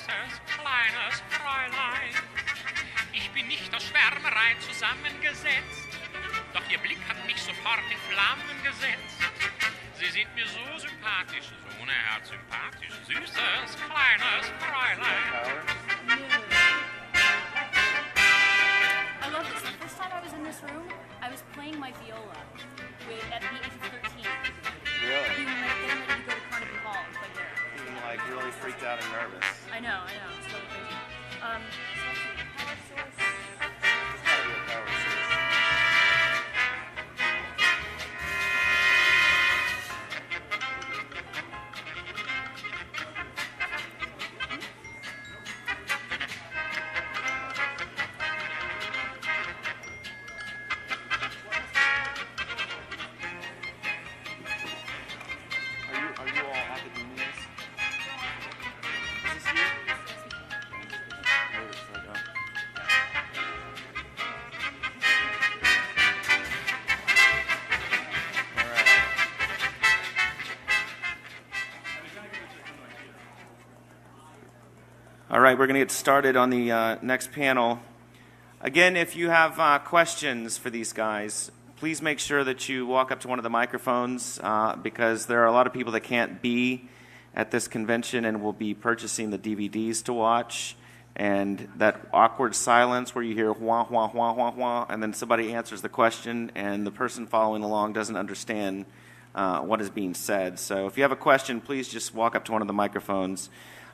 süßes, kleines Fräulein. Ich bin nicht aus Schwärmerei zusammengesetzt, doch Ihr Blick hat mich sofort in Flammen gesetzt. Sie sind mir so sympathisch, so unerhört sympathisch, süßes, kleines Fräulein. I love this. The first time I was in this room, I was playing my viola at the age of 13. Really? Getting ready to go to Carnegie Hall and play there. Being like really freaked out and nervous. I know. It's really crazy. It's gotta be a power source. Are you all academics? Is this you? Where should I go? All right. All right, we're going to get started on the next panel. Again, if you have questions for these guys, please make sure that you walk up to one of the microphones because there are a lot of people that can't be at this convention and will be purchasing the DVDs to watch. And that awkward silence where you hear wah, wah, wah, wah, wah, and then somebody answers the question and the person following along doesn't understand what is being said. So if you have a question, please just walk up to one of the microphones.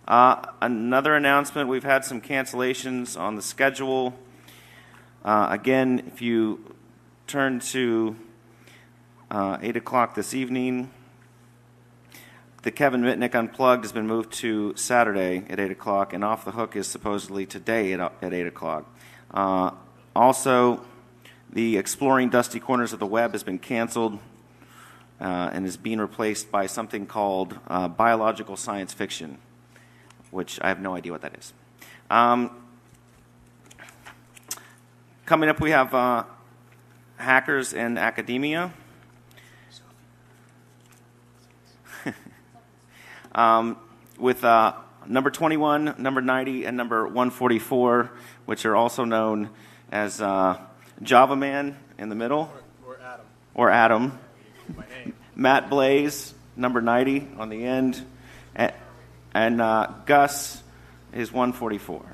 Another announcement, we've had some cancellations on the schedule. Again, if you turn to 8 o'clock this evening, the Kevin Mitnick Unplugged has been moved to Saturday at 8 o'clock, and Off the Hook is supposedly today at 8 o'clock. Also, the Exploring Dusty Corners of the Web has been canceled and is being replaced by something called biological science fiction, which I have no idea what that is. Coming up, we have Hackers in Academia. With number 21, number 90, and number 144, which are also known as Java Man in the middle. Or Adam. My name. Matt Blaze, number 90 on the end. And Gus is 144. You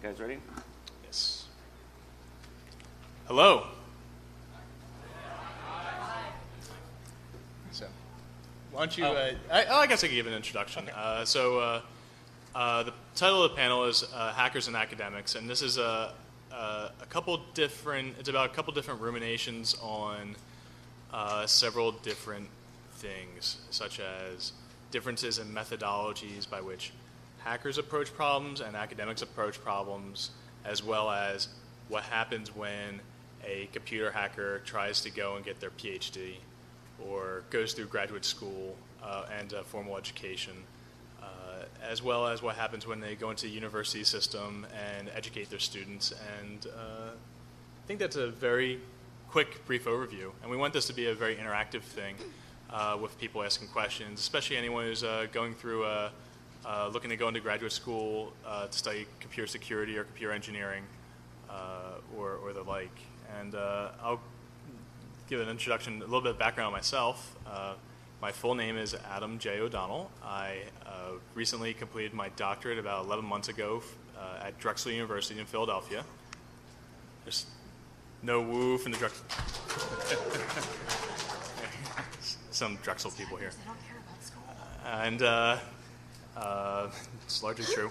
guys ready? Yes. Hello. So, why don't you? I guess I could give an introduction. Okay. The title of the panel is "Hackers and Academics," and this is a couple different. It's about a couple different ruminations on several different things, such as differences in methodologies by which hackers approach problems and academics approach problems, as well as what happens when a computer hacker tries to go and get their PhD or goes through graduate school and formal education, as well as what happens when they go into the university system and educate their students. And I think that's a very quick, brief overview. And we want this to be a very interactive thing with people asking questions, especially anyone who's going through looking to go into graduate school to study computer security or computer engineering or the like. And I'll give an introduction, a little bit of background on myself. My full name is Adam J. O'Donnell. I recently completed my doctorate about 11 months ago at Drexel University in Philadelphia. There's no woo from the Drexel. Some Drexel people here. They don't care about school. And it's largely true.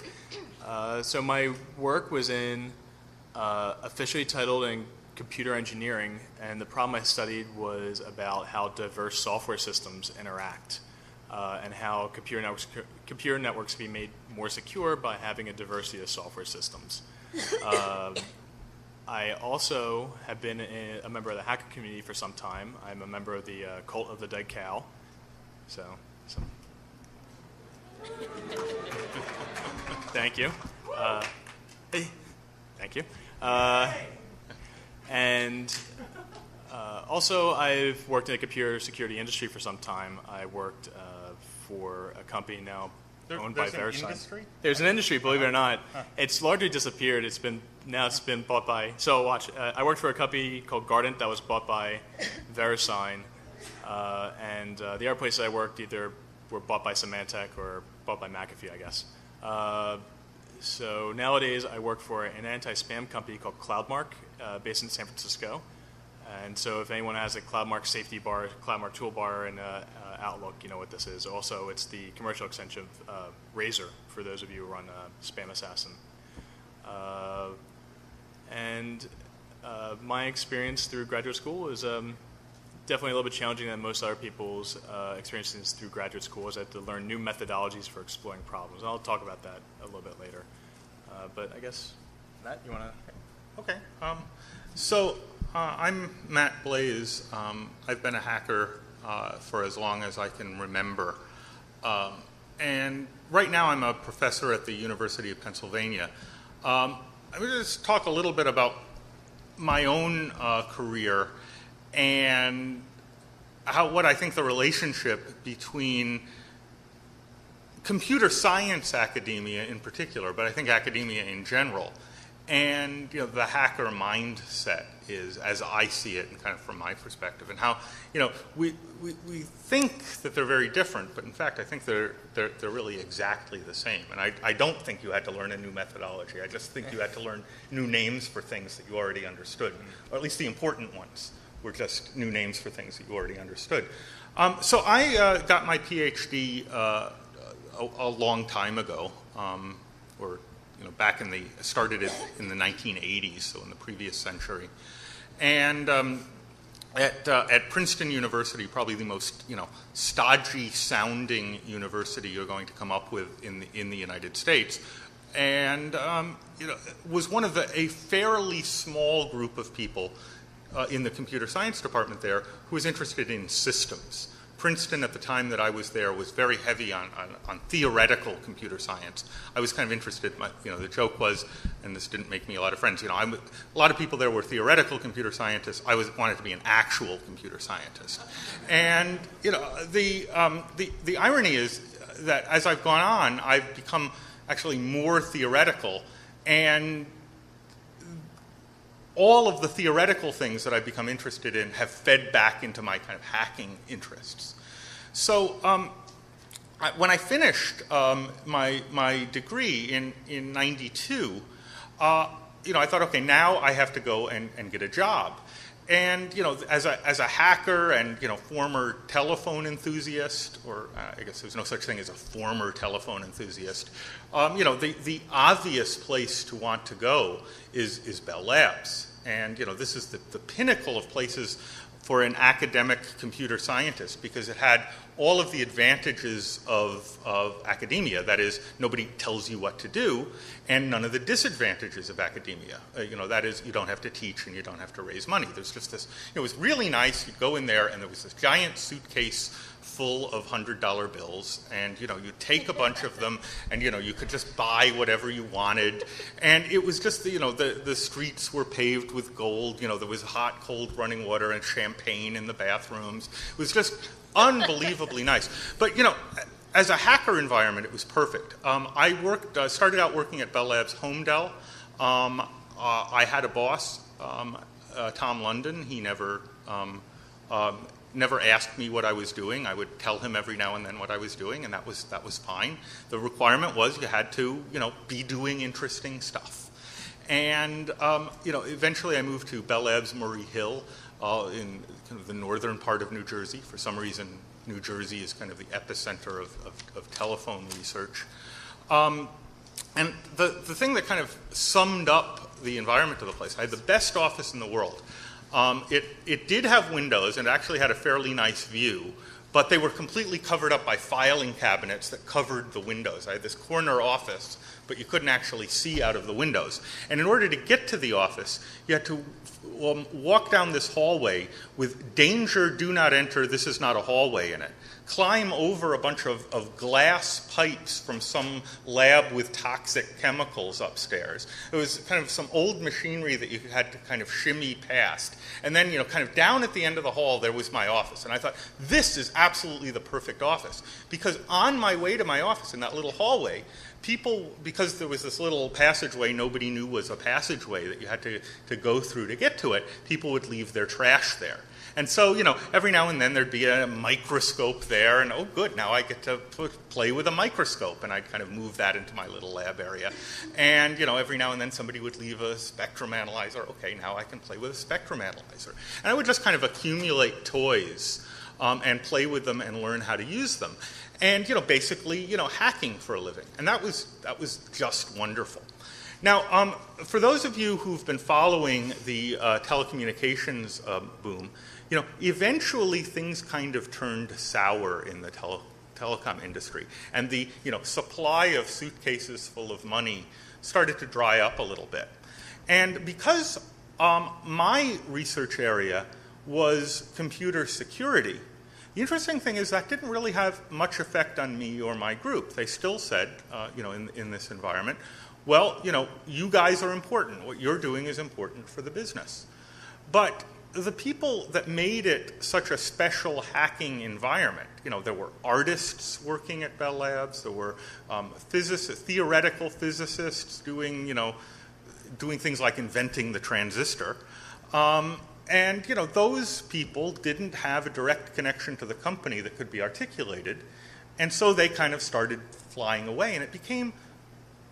So my work was in officially titled in computer engineering, and the problem I studied was about how diverse software systems interact and how computer networks can be made more secure by having a diversity of software systems. I also have been a member of the hacker community for some time. I'm a member of the Cult of the Dead Cow. So. Thank you. Hey, thank you. And also, I've worked in the computer security industry for some time. I worked for a company now owned by There's an VeriSign. industry? There's an industry, believe it or not. It's largely disappeared. It's been bought by. So watch. I worked for a company called Arent that was bought by VeriSign, and the other places I worked either were bought by Symantec or bought by McAfee, I guess. So nowadays I work for an anti-spam company called CloudMark, based in San Francisco. And so if anyone has a CloudMark safety bar, CloudMark toolbar, and Outlook, you know what this is. Also, it's the commercial extension of Razor, for those of you who run Spam Assassin. My experience through graduate school is definitely a little bit challenging than most other people's experiences through graduate school, is I had to learn new methodologies for exploring problems. And I'll talk about that a little bit later. But I guess, Matt, you want to? Okay. I'm Matt Blaze. I've been a hacker for as long as I can remember. And right now I'm a professor at the University of Pennsylvania. I'm going to just talk a little bit about my own career and what I think the relationship between computer science academia in particular, but I think academia in general, and the hacker mindset is, as I see it, and kind of from my perspective, and how we think that they're very different, but in fact I think they're really exactly the same. And I don't think you had to learn a new methodology. I just think you had to learn new names for things that you already understood, or at least the important ones were just new names for things that you already understood. So I got my PhD a long time ago, or back started it in the 1980s, so in the previous century, and at Princeton University, probably the most stodgy sounding university you're going to come up with in the United States, and was one of a fairly small group of people in the computer science department there who was interested in systems. Princeton at the time that I was there was very heavy on theoretical computer science. I was kind of interested, the joke was, and this didn't make me a lot of friends, a lot of people there were theoretical computer scientists. I wanted to be an actual computer scientist. And the irony is that as I've gone on, I've become actually more theoretical, and all of the theoretical things that I've become interested in have fed back into my kind of hacking interests. So when I finished my degree in 92, I thought, okay, now I have to go and get a job. And as a hacker and former telephone enthusiast, or I guess there's no such thing as a former telephone enthusiast, the obvious place to want to go is Bell Labs. And this is the pinnacle of places for an academic computer scientist, because it had all of the advantages of academia. That is, nobody tells you what to do, and none of the disadvantages of academia. That is, you don't have to teach and you don't have to raise money. There's just this, it was really nice. You'd go in there and there was this giant suitcase full of $100 bills, and you take a bunch of them, and you could just buy whatever you wanted, and it was just the streets were paved with gold. There was hot, cold running water and champagne in the bathrooms. It was just unbelievably nice. But as a hacker environment, it was perfect. I started out working at Bell Labs Home Dell. I had a boss, Tom London. He never asked me what I was doing. I would tell him every now and then what I was doing, and that was fine. The requirement was you had to, be doing interesting stuff. And eventually I moved to Bell Labs Murray Hill in kind of the northern part of New Jersey. For some reason, New Jersey is kind of the epicenter of telephone research. And the thing that kind of summed up the environment of the place, I had the best office in the world. It did have windows and actually had a fairly nice view, but they were completely covered up by filing cabinets that covered the windows. I had this corner office, but you couldn't actually see out of the windows. And in order to get to the office, you had to walk down this hallway with "Danger, do not enter, this is not a hallway" in it. climb over a bunch of glass pipes from some lab with toxic chemicals upstairs. It was kind of some old machinery that you had to kind of shimmy past. And then, kind of down at the end of the hall, there was my office. And I thought, this is absolutely the perfect office. Because on my way to my office in that little hallway, people, because there was this little passageway nobody knew was a passageway that you had to go through to get to it, people would leave their trash there. And so, every now and then there'd be a microscope there, and oh, good, now I get to play with a microscope, and I'd kind of move that into my little lab area. And, every now and then somebody would leave a spectrum analyzer. Okay, now I can play with a spectrum analyzer. And I would just kind of accumulate toys and play with them and learn how to use them. And, basically, hacking for a living. And that was just wonderful. Now, for those of you who've been following the telecommunications boom, eventually things kind of turned sour in the telecom industry. And the, supply of suitcases full of money started to dry up a little bit. And because my research area was computer security, the interesting thing is that didn't really have much effect on me or my group. They still said, in this environment, well, you guys are important. What you're doing is important for the business. But the people that made it such a special hacking environment, there were artists working at Bell Labs, there were theoretical physicists doing things like inventing the transistor. And those people didn't have a direct connection to the company that could be articulated. And so they kind of started flying away, and it became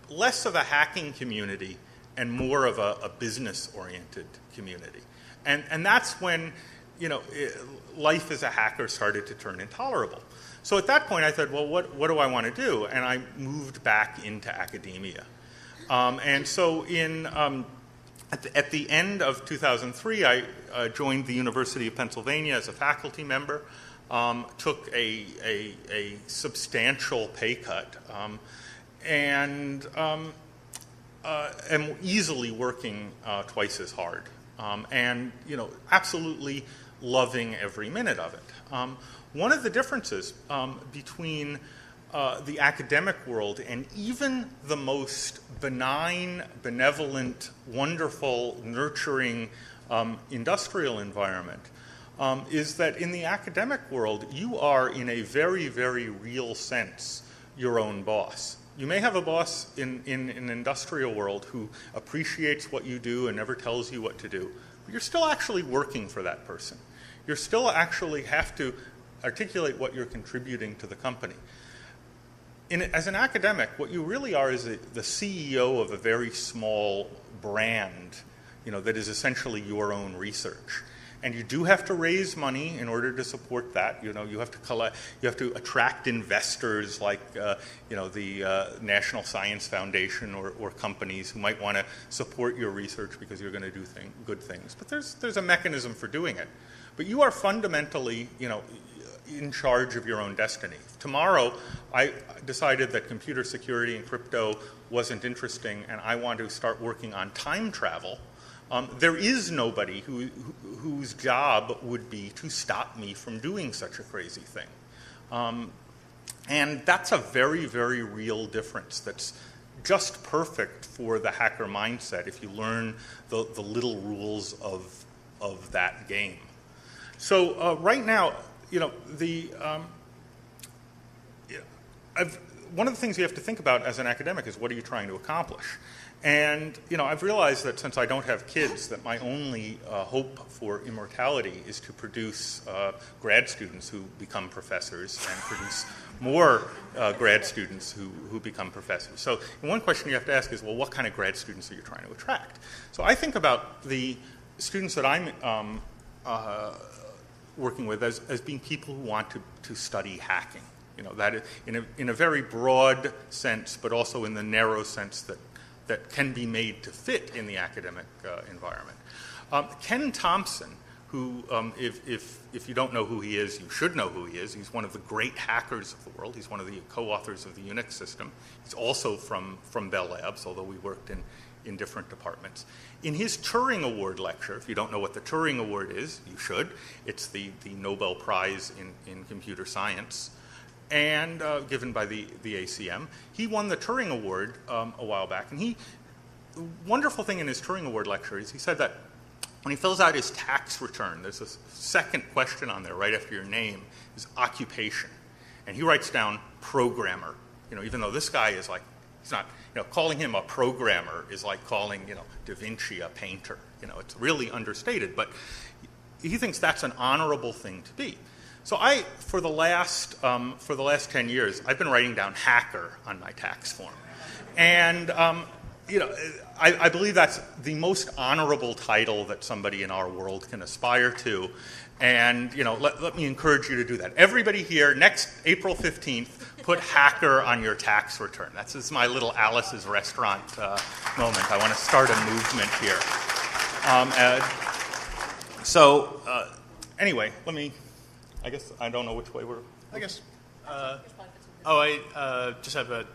less of a hacking community and more of a business-oriented community. And that's when, life as a hacker started to turn intolerable. So at that point I thought, well, what do I want to do? And I moved back into academia. And so at the end of 2003, I joined the University of Pennsylvania as a faculty member, took a substantial pay cut, and am easily working twice as hard. And absolutely loving every minute of it. One of the differences between the academic world and even the most benign, benevolent, wonderful, nurturing industrial environment is that in the academic world, you are in a very, very real sense your own boss. You may have a boss in an industrial world who appreciates what you do and never tells you what to do, but you're still actually working for that person. You still actually have to articulate what you're contributing to the company. As an academic, what you really are is the CEO of a very small brand, that is essentially your own research. And you do have to raise money in order to support that. You have to collect, you have to attract investors like the National Science Foundation or companies who might want to support your research because you're going to do good things. But there's a mechanism for doing it. But you are fundamentally, in charge of your own destiny. Tomorrow, I decided that computer security and crypto wasn't interesting, and I want to start working on time travel. There is nobody whose job would be to stop me from doing such a crazy thing. And that's a very, very real difference that's just perfect for the hacker mindset if you learn the little rules of that game. So right now, one of the things you have to think about as an academic is what are you trying to accomplish? And I've realized that since I don't have kids, that my only hope for immortality is to produce grad students who become professors and produce more grad students who become professors. So one question you have to ask is, well, what kind of grad students are you trying to attract? So I think about the students that I'm working with as being people who want to study hacking. That in a very broad sense, but also in the narrow sense that can be made to fit in the academic environment. Ken Thompson, who, if you don't know who he is, you should know who he is. He's one of the great hackers of the world. He's one of the co-authors of the Unix system. He's also from Bell Labs, although we worked in different departments. In his Turing Award lecture, if you don't know what the Turing Award is, you should. It's the Nobel Prize in computer science, and given by the ACM. He won the Turing Award a while back, and the wonderful thing in his Turing Award lecture is he said that when he fills out his tax return, there's a second question on there right after your name, is occupation. And he writes down programmer. Even though this guy is like, he's not, calling him a programmer is like calling, Da Vinci a painter. It's really understated, but he thinks that's an honorable thing to be. So for the last 10 years, I've been writing down hacker on my tax form. And, I believe that's the most honorable title that somebody in our world can aspire to. And, let me encourage you to do that. Everybody here, next April 15th, put hacker on your tax return. That's my little Alice's Restaurant moment. I want to start a movement here. Anyway, I guess I don't know which way we're... I guess. I just have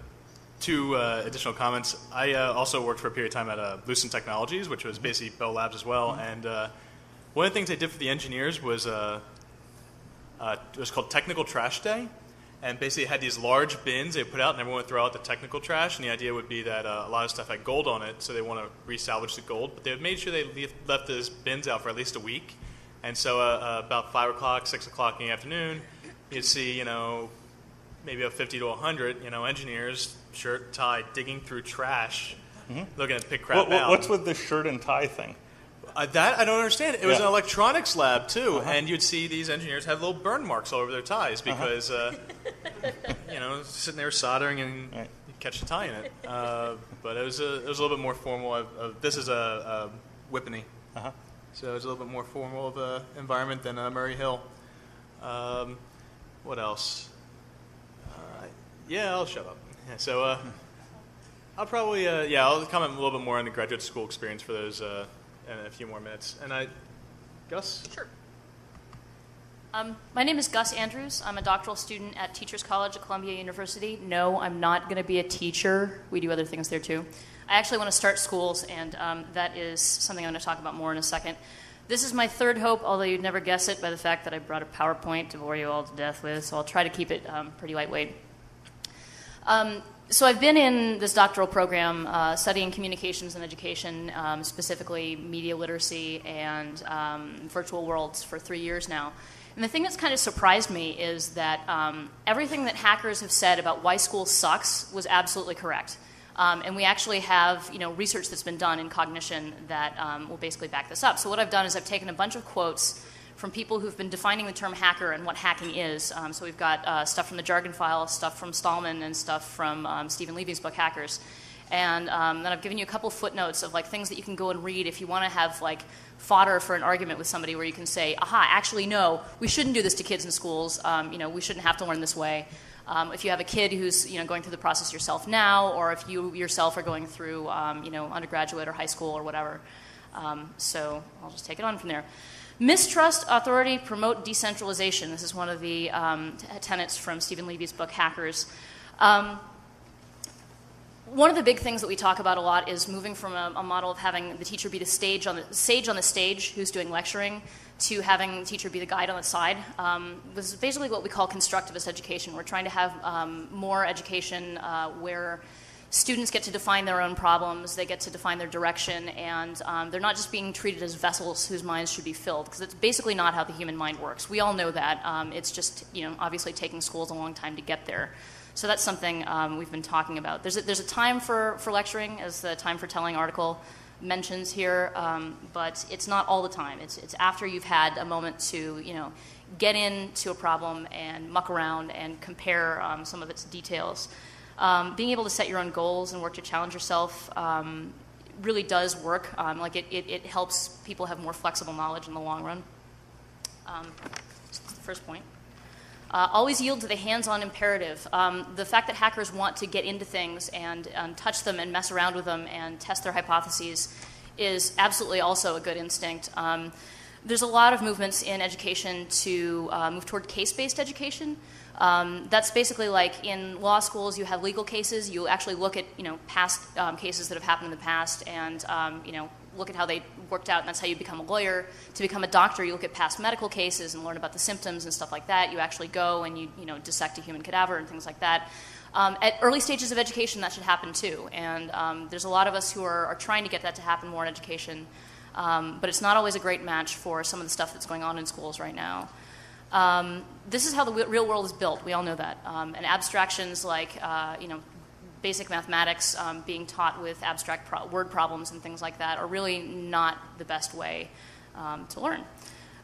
two additional comments. I also worked for a period of time at Lucent Technologies, which was basically Bell Labs as well. And one of the things they did for the engineers was it was called Technical Trash Day. And basically it had these large bins they put out, and everyone would throw out the technical trash. And the idea would be that a lot of stuff had gold on it, so they want to resalvage the gold. But they made sure they left those bins out for at least a week. And so about 5 o'clock, 6 o'clock in the afternoon, you'd see, maybe about 50 to 100, engineers, shirt, tie, digging through trash, looking to pick crap out. What's with the shirt and tie thing? That I don't understand. It was an electronics lab, too, and you'd see these engineers have little burn marks all over their ties because, sitting there soldering and you catch the tie in it. But it was a little bit more formal. This is a Whippany. So it's a little bit more formal of an environment than Murray Hill. What else? I'll shut up. So I'll probably, I'll comment a little bit more on the graduate school experience for those in a few more minutes. And Gus? Sure. My name is Gus Andrews. I'm a doctoral student at Teachers College at Columbia University. No, I'm not going to be a teacher. We do other things there, too. I actually want to start schools, and that is something I'm going to talk about more in a second. This is my third hope, although you'd never guess it by the fact that I brought a PowerPoint to bore you all to death with, so I'll try to keep it pretty lightweight. So I've been in this doctoral program studying communications and education, specifically media literacy and virtual worlds for 3 years now. And the thing that's kind of surprised me is that everything that hackers have said about why school sucks was absolutely correct. And we actually have research that's been done in cognition that will basically back this up. So what I've done is I've taken a bunch of quotes from people who've been defining the term hacker and what hacking is. So we've got stuff from the Jargon File, stuff from Stallman, and stuff from Stephen Levy's book, Hackers. And then I've given you a couple footnotes of things that you can go and read if you want to have fodder for an argument with somebody where you can say, aha, actually no, we shouldn't do this to kids in schools. We shouldn't have to learn this way. If you have a kid who's going through the process yourself now, or if you yourself are going through undergraduate or high school or whatever. So I'll just take it on from there. Mistrust, authority, promote decentralization. This is one of the tenets from Stephen Levy's book, Hackers. One of the big things that we talk about a lot is moving from a model of having the teacher be the sage on the stage who's doing lecturing to having the teacher be the guide on the side. This is basically what we call constructivist education. We're trying to have more education where students get to define their own problems, they get to define their direction, and they're not just being treated as vessels whose minds should be filled, because it's basically not how the human mind works. We all know that. It's just, obviously taking schools a long time to get there. So that's something we've been talking about. There's a time for lecturing, as the Time for Telling article mentions here, but it's not all the time. It's after you've had a moment to, get into a problem and muck around and compare some of its details. Being able to set your own goals and work to challenge yourself really does work. It helps people have more flexible knowledge in the long run. That's the first point. Always yield to the hands-on imperative. The fact that hackers want to get into things and touch them and mess around with them and test their hypotheses is absolutely also a good instinct. There's a lot of movements in education to move toward case-based education. That's basically like in law schools, you have legal cases. You actually look at past cases that have happened in the past, and look at how they worked out, and that's how you become a lawyer. To become a doctor, you look at past medical cases and learn about the symptoms and stuff like that. You actually go and you dissect a human cadaver and things like that. At early stages of education, that should happen too, and there's a lot of us who are trying to get that to happen more in education. But it's not always a great match for some of the stuff that's going on in schools right now. This is how the real world is built. We all know that. And abstractions like, basic mathematics being taught with abstract word problems and things like that are really not the best way to learn.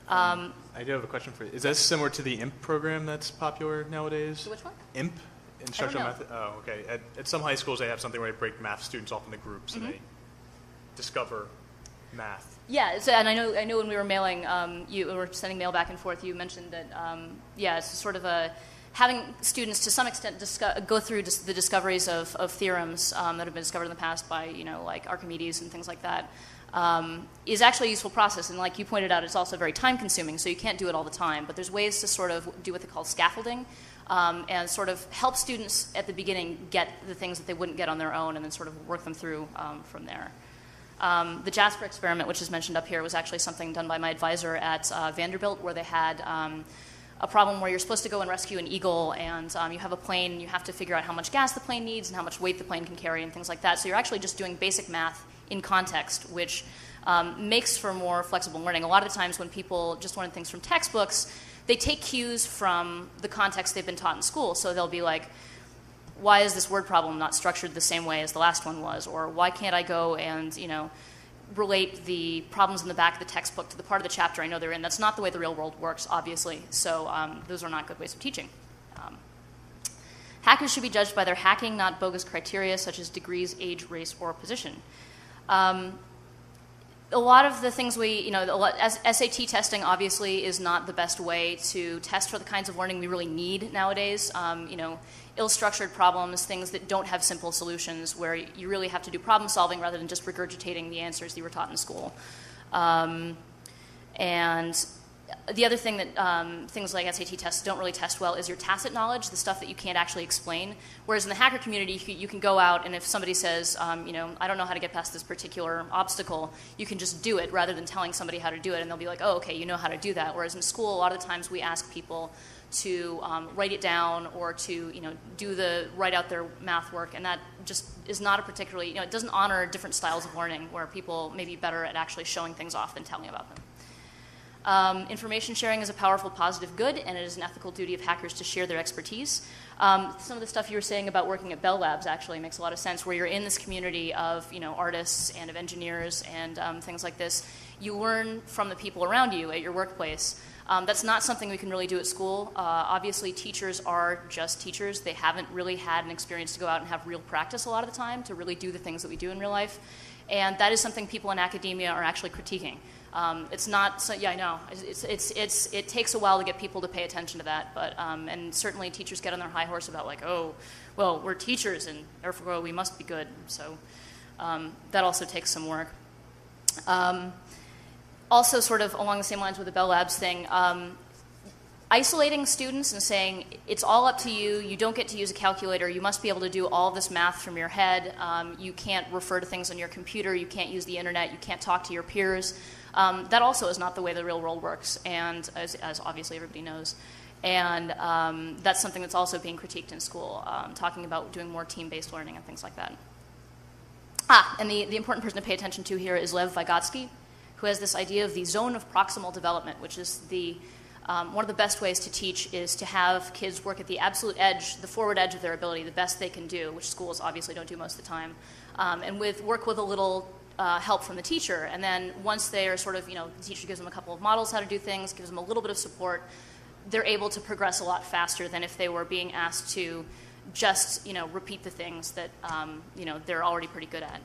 I do have a question for you. Is that similar to the IMP program that's popular nowadays? Which one? IMP? Instructional method? Oh, okay. At some high schools, they have something where they break math students off into groups and they discover math. Yeah, and I know when we were mailing, we were sending mail back and forth. You mentioned that, it's sort of having students to some extent go through the discoveries of theorems that have been discovered in the past by like Archimedes and things like that is actually a useful process. And like you pointed out, it's also very time consuming, so you can't do it all the time. But there's ways to sort of do what they call scaffolding. And sort of help students at the beginning get the things that they wouldn't get on their own, and then sort of work them through from there. The Jasper experiment, which is mentioned up here, was actually something done by my advisor at Vanderbilt, where they had a problem where you're supposed to go and rescue an eagle, and you have a plane, and you have to figure out how much gas the plane needs and how much weight the plane can carry and things like that. So you're actually just doing basic math in context, which makes for more flexible learning. A lot of the times when people just learn things from textbooks, they take cues from the context they've been taught in school. So they'll be like, why is this word problem not structured the same way as the last one was? Or why can't I go and, relate the problems in the back of the textbook to the part of the chapter I know they're in? That's not the way the real world works, obviously. So those are not good ways of teaching. Hackers should be judged by their hacking, not bogus criteria such as degrees, age, race, or position. A lot of the things SAT testing obviously is not the best way to test for the kinds of learning we really need nowadays. Ill-structured problems, things that don't have simple solutions, where you really have to do problem solving rather than just regurgitating the answers you were taught in school. And the other thing that things like SAT tests don't really test well is your tacit knowledge, the stuff that you can't actually explain. Whereas in the hacker community, you can go out, and if somebody says, I don't know how to get past this particular obstacle, you can just do it rather than telling somebody how to do it, and they'll be like, oh, okay, you know how to do that. Whereas in school, a lot of the times we ask people to write it down or to write out their math work, and that just is not a particularly, it doesn't honor different styles of learning where people may be better at actually showing things off than telling about them. Information sharing is a powerful positive good, and it is an ethical duty of hackers to share their expertise. Some of the stuff you were saying about working at Bell Labs actually makes a lot of sense, where you're in this community of artists and of engineers and things like this. You learn from the people around you at your workplace. That's not something we can really do at school. Obviously, teachers are just teachers. They haven't really had an experience to go out and have real practice a lot of the time to really do the things that we do in real life. And that is something people in academia are actually critiquing. It's not, so, yeah, I know. It takes a while to get people to pay attention to that, but and certainly teachers get on their high horse about like, oh, well, we're teachers and therefore we must be good. So that also takes some work. Also, sort of along the same lines with the Bell Labs thing, isolating students and saying it's all up to you. You don't get to use a calculator. You must be able to do all this math from your head. You can't refer to things on your computer. You can't use the internet. You can't talk to your peers. That also is not the way the real world works, and as obviously everybody knows. And that's something that's also being critiqued in school, talking about doing more team-based learning and things like that. And the important person to pay attention to here is Lev Vygotsky, who has this idea of the zone of proximal development, which is one of the best ways to teach is to have kids work at the absolute edge, the forward edge of their ability, the best they can do, which schools obviously don't do most of the time, and work with a little help from the teacher. And then once they are sort of, the teacher gives them a couple of models how to do things, gives them a little bit of support, they're able to progress a lot faster than if they were being asked to just, repeat the things that, they're already pretty good at.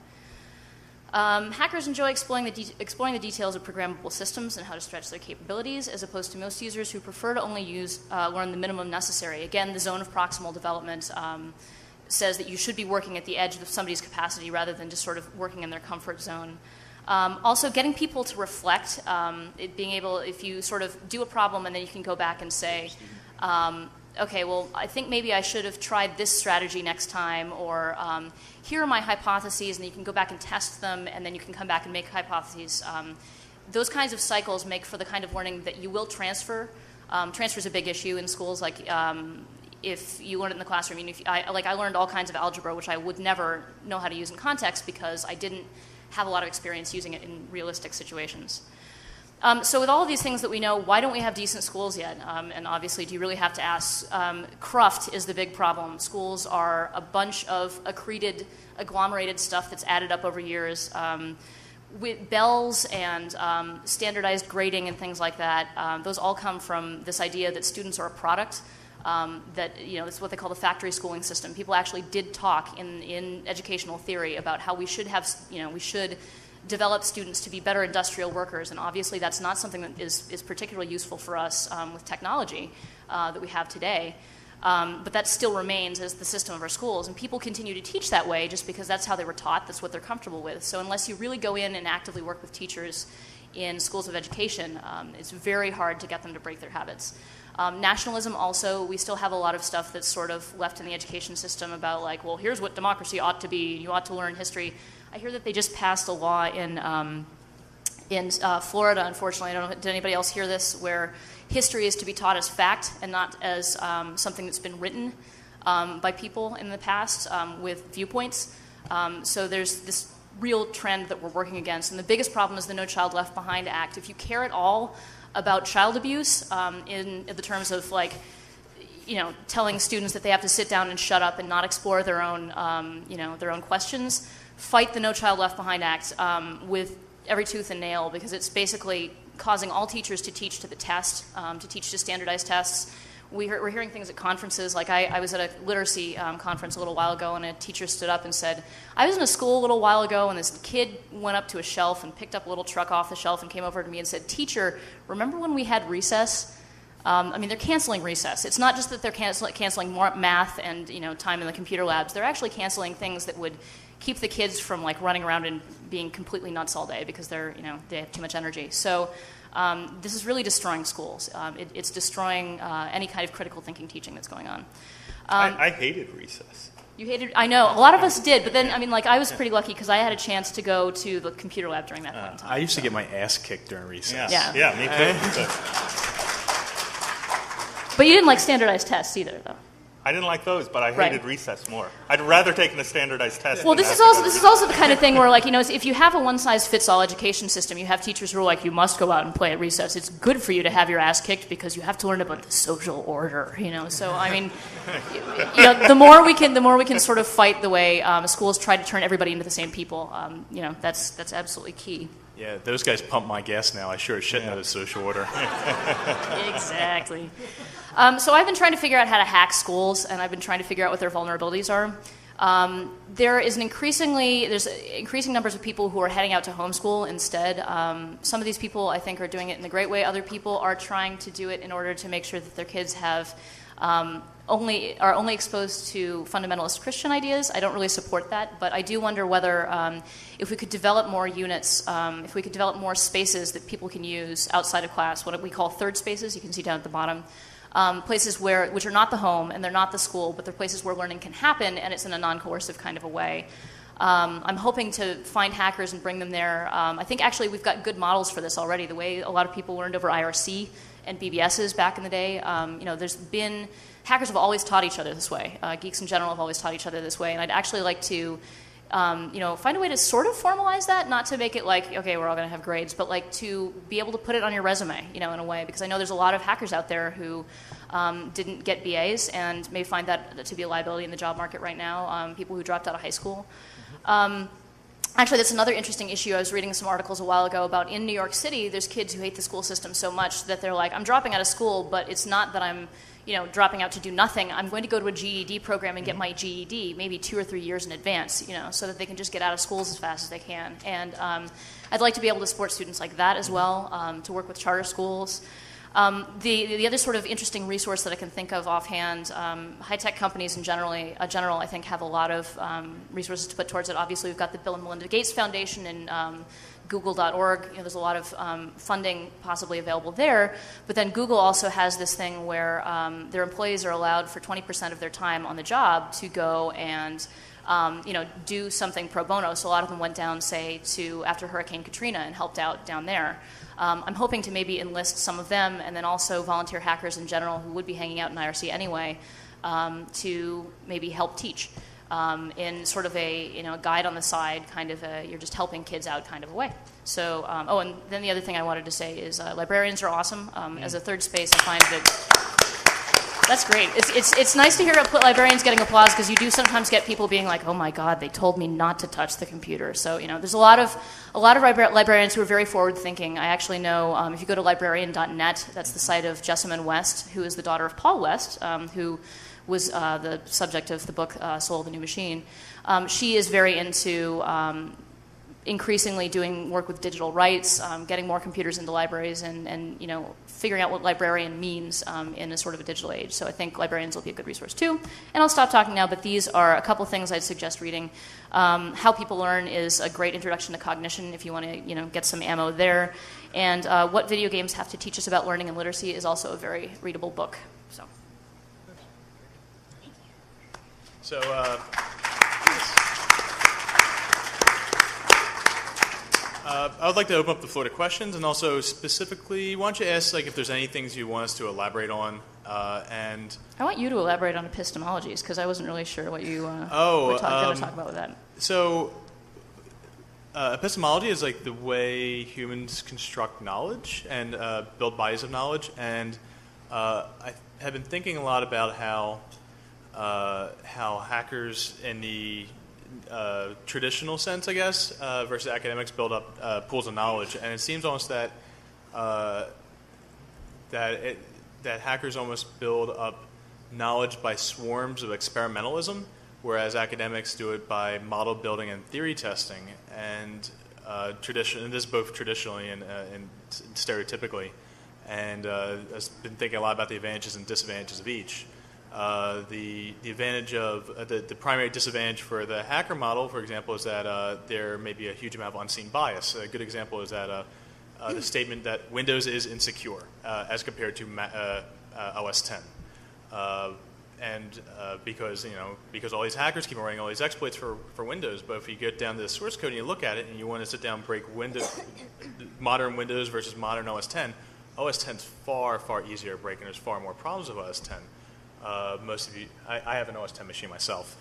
Hackers enjoy exploring the details of programmable systems and how to stretch their capabilities, as opposed to most users who prefer to only learn the minimum necessary. Again, the zone of proximal development says that you should be working at the edge of somebody's capacity rather than just sort of working in their comfort zone. Also, getting people to reflect, being able, if you sort of do a problem and then you can go back and say, okay, well, I think maybe I should have tried this strategy next time, or here are my hypotheses, and you can go back and test them, and then you can come back and make hypotheses. Those kinds of cycles make for the kind of learning that you will transfer. Transfer is a big issue in schools. Like, if you learn it in the classroom, I learned all kinds of algebra, which I would never know how to use in context because I didn't have a lot of experience using it in realistic situations. So with all of these things that we know, why don't we have decent schools yet? And obviously, do you really have to ask? Cruft is the big problem. Schools are a bunch of accreted, agglomerated stuff that's added up over years. With bells and standardized grading and things like that, those all come from this idea that students are a product. That, it's what they call the factory schooling system. People actually did talk in educational theory about how we should have, we should develop students to be better industrial workers, and obviously that's not something that is particularly useful for us with technology that we have today. But that still remains as the system of our schools, and people continue to teach that way just because that's how they were taught, that's what they're comfortable with. So unless you really go in and actively work with teachers in schools of education, it's very hard to get them to break their habits. Nationalism also, we still have a lot of stuff that's sort of left in the education system about like, well, here's what democracy ought to be, you ought to learn history. I hear that they just passed a law in Florida, unfortunately, I don't know, did anybody else hear this, where history is to be taught as fact and not as something that's been written by people in the past with viewpoints. So there's this real trend that we're working against, and the biggest problem is the No Child Left Behind Act. If you care at all about child abuse in the terms of like, telling students that they have to sit down and shut up and not explore their own, their own questions, fight the No Child Left Behind Act with every tooth and nail, because it's basically causing all teachers to teach to the test, to teach to standardized tests. We're hearing things at conferences, like I was at a literacy conference a little while ago, and a teacher stood up and said, I was in a school a little while ago, and this kid went up to a shelf and picked up a little truck off the shelf and came over to me and said, teacher, remember when we had recess? They're canceling recess. It's not just that they're canceling more math and time in the computer labs. They're actually canceling things that would keep the kids from like running around and being completely nuts all day because they have too much energy. So this is really destroying schools. It's destroying any kind of critical thinking teaching that's going on. I hated recess. You hated? I know. A lot of us did, but then, I was pretty lucky because I had a chance to go to the computer lab during that point in time. I used to get my ass kicked during recess. Yeah, me too. But you didn't like standardized tests either, though. I didn't like those, but I hated recess more. I'd rather taken a standardized test. Well, this is also the kind of thing where, like, if you have a one-size-fits-all education system, you have teachers who are like, you must go out and play at recess. It's good for you to have your ass kicked because you have to learn about the social order, So, the more we can sort of fight the way schools try to turn everybody into the same people, that's absolutely key. Yeah, those guys pump my gas now. I sure as shit know the social order. Exactly. So I've been trying to figure out how to hack schools, and I've been trying to figure out what their vulnerabilities are. There's increasing numbers of people who are heading out to homeschool instead. Some of these people, I think, are doing it in a great way. Other people are trying to do it in order to make sure that their kids have are only exposed to fundamentalist Christian ideas. I don't really support that, but I do wonder whether if we could develop more units, if we could develop more spaces that people can use outside of class, what we call third spaces, you can see down at the bottom, places which are not the home and they're not the school, but they're places where learning can happen, and it's in a non-coercive kind of a way. I'm hoping to find hackers and bring them there. I think actually we've got good models for this already. The way a lot of people learned over IRC and BBSs back in the day, there's been hackers have always taught each other this way. Geeks in general have always taught each other this way, and I'd actually like to find a way to sort of formalize that, not to make it like, okay, we're all going to have grades, but like to be able to put it on your resume, in a way, because I know there's a lot of hackers out there who didn't get BAs and may find that to be a liability in the job market right now, people who dropped out of high school. Actually, that's another interesting issue. I was reading some articles a while ago about in New York City, there's kids who hate the school system so much that they're like, I'm dropping out of school, but it's not that I'm dropping out to do nothing. I'm going to go to a GED program and get my GED maybe 2 or 3 years in advance, so that they can just get out of schools as fast as they can. And I'd like to be able to support students like that as well, to work with charter schools. The other sort of interesting resource that I can think of offhand, high-tech companies in general, I think, have a lot of resources to put towards it. Obviously, we've got the Bill and Melinda Gates Foundation and Google.org. There's a lot of funding possibly available there. But then Google also has this thing where their employees are allowed for 20% of their time on the job to go and do something pro bono. So a lot of them went down, say, to after Hurricane Katrina and helped out down there. I'm hoping to maybe enlist some of them, and then also volunteer hackers in general who would be hanging out in IRC anyway, to maybe help teach in sort of a guide on the side, kind of you're just helping kids out kind of a way. So, and then the other thing I wanted to say is librarians are awesome. As a third space, I find that. That's great. It's nice to hear librarians getting applause, because you do sometimes get people being like, "Oh my God, they told me not to touch the computer." So there's a lot of librarians who are very forward thinking. I actually know if you go to librarian.net, that's the site of Jessamine West, who is the daughter of Paul West, who was the subject of the book Soul of the New Machine. She is very into increasingly doing work with digital rights, getting more computers into libraries, and figuring out what librarian means in a sort of a digital age. So I think librarians will be a good resource too. And I'll stop talking now, but these are a couple things I'd suggest reading. How People Learn is a great introduction to cognition if you want to get some ammo there. And What Video Games Have to Teach Us About Learning and Literacy is also a very readable book. So, I would like to open up the floor to questions, and also specifically, why don't you ask if there's any things you want us to elaborate on, and I want you to elaborate on epistemologies, because I wasn't really sure what you were going to talk about with that. So, epistemology is the way humans construct knowledge and build bodies of knowledge, and I have been thinking a lot about how hackers in the traditional sense, I guess, versus academics build up pools of knowledge, and it seems almost that hackers almost build up knowledge by swarms of experimentalism, whereas academics do it by model building and theory testing, and this is both traditionally and stereotypically, and I've been thinking a lot about the advantages and disadvantages of each. The advantage of the primary disadvantage for the hacker model, for example, is that there may be a huge amount of unseen bias. A good example is that the statement that Windows is insecure as compared to OS 10, because all these hackers keep running all these exploits for Windows. But if you get down to the source code and you look at it and you want to sit down and break modern Windows versus modern OS 10, OS 10 is far easier to break, and there's far more problems with OS 10. Most of you, I have an OS 10 machine myself,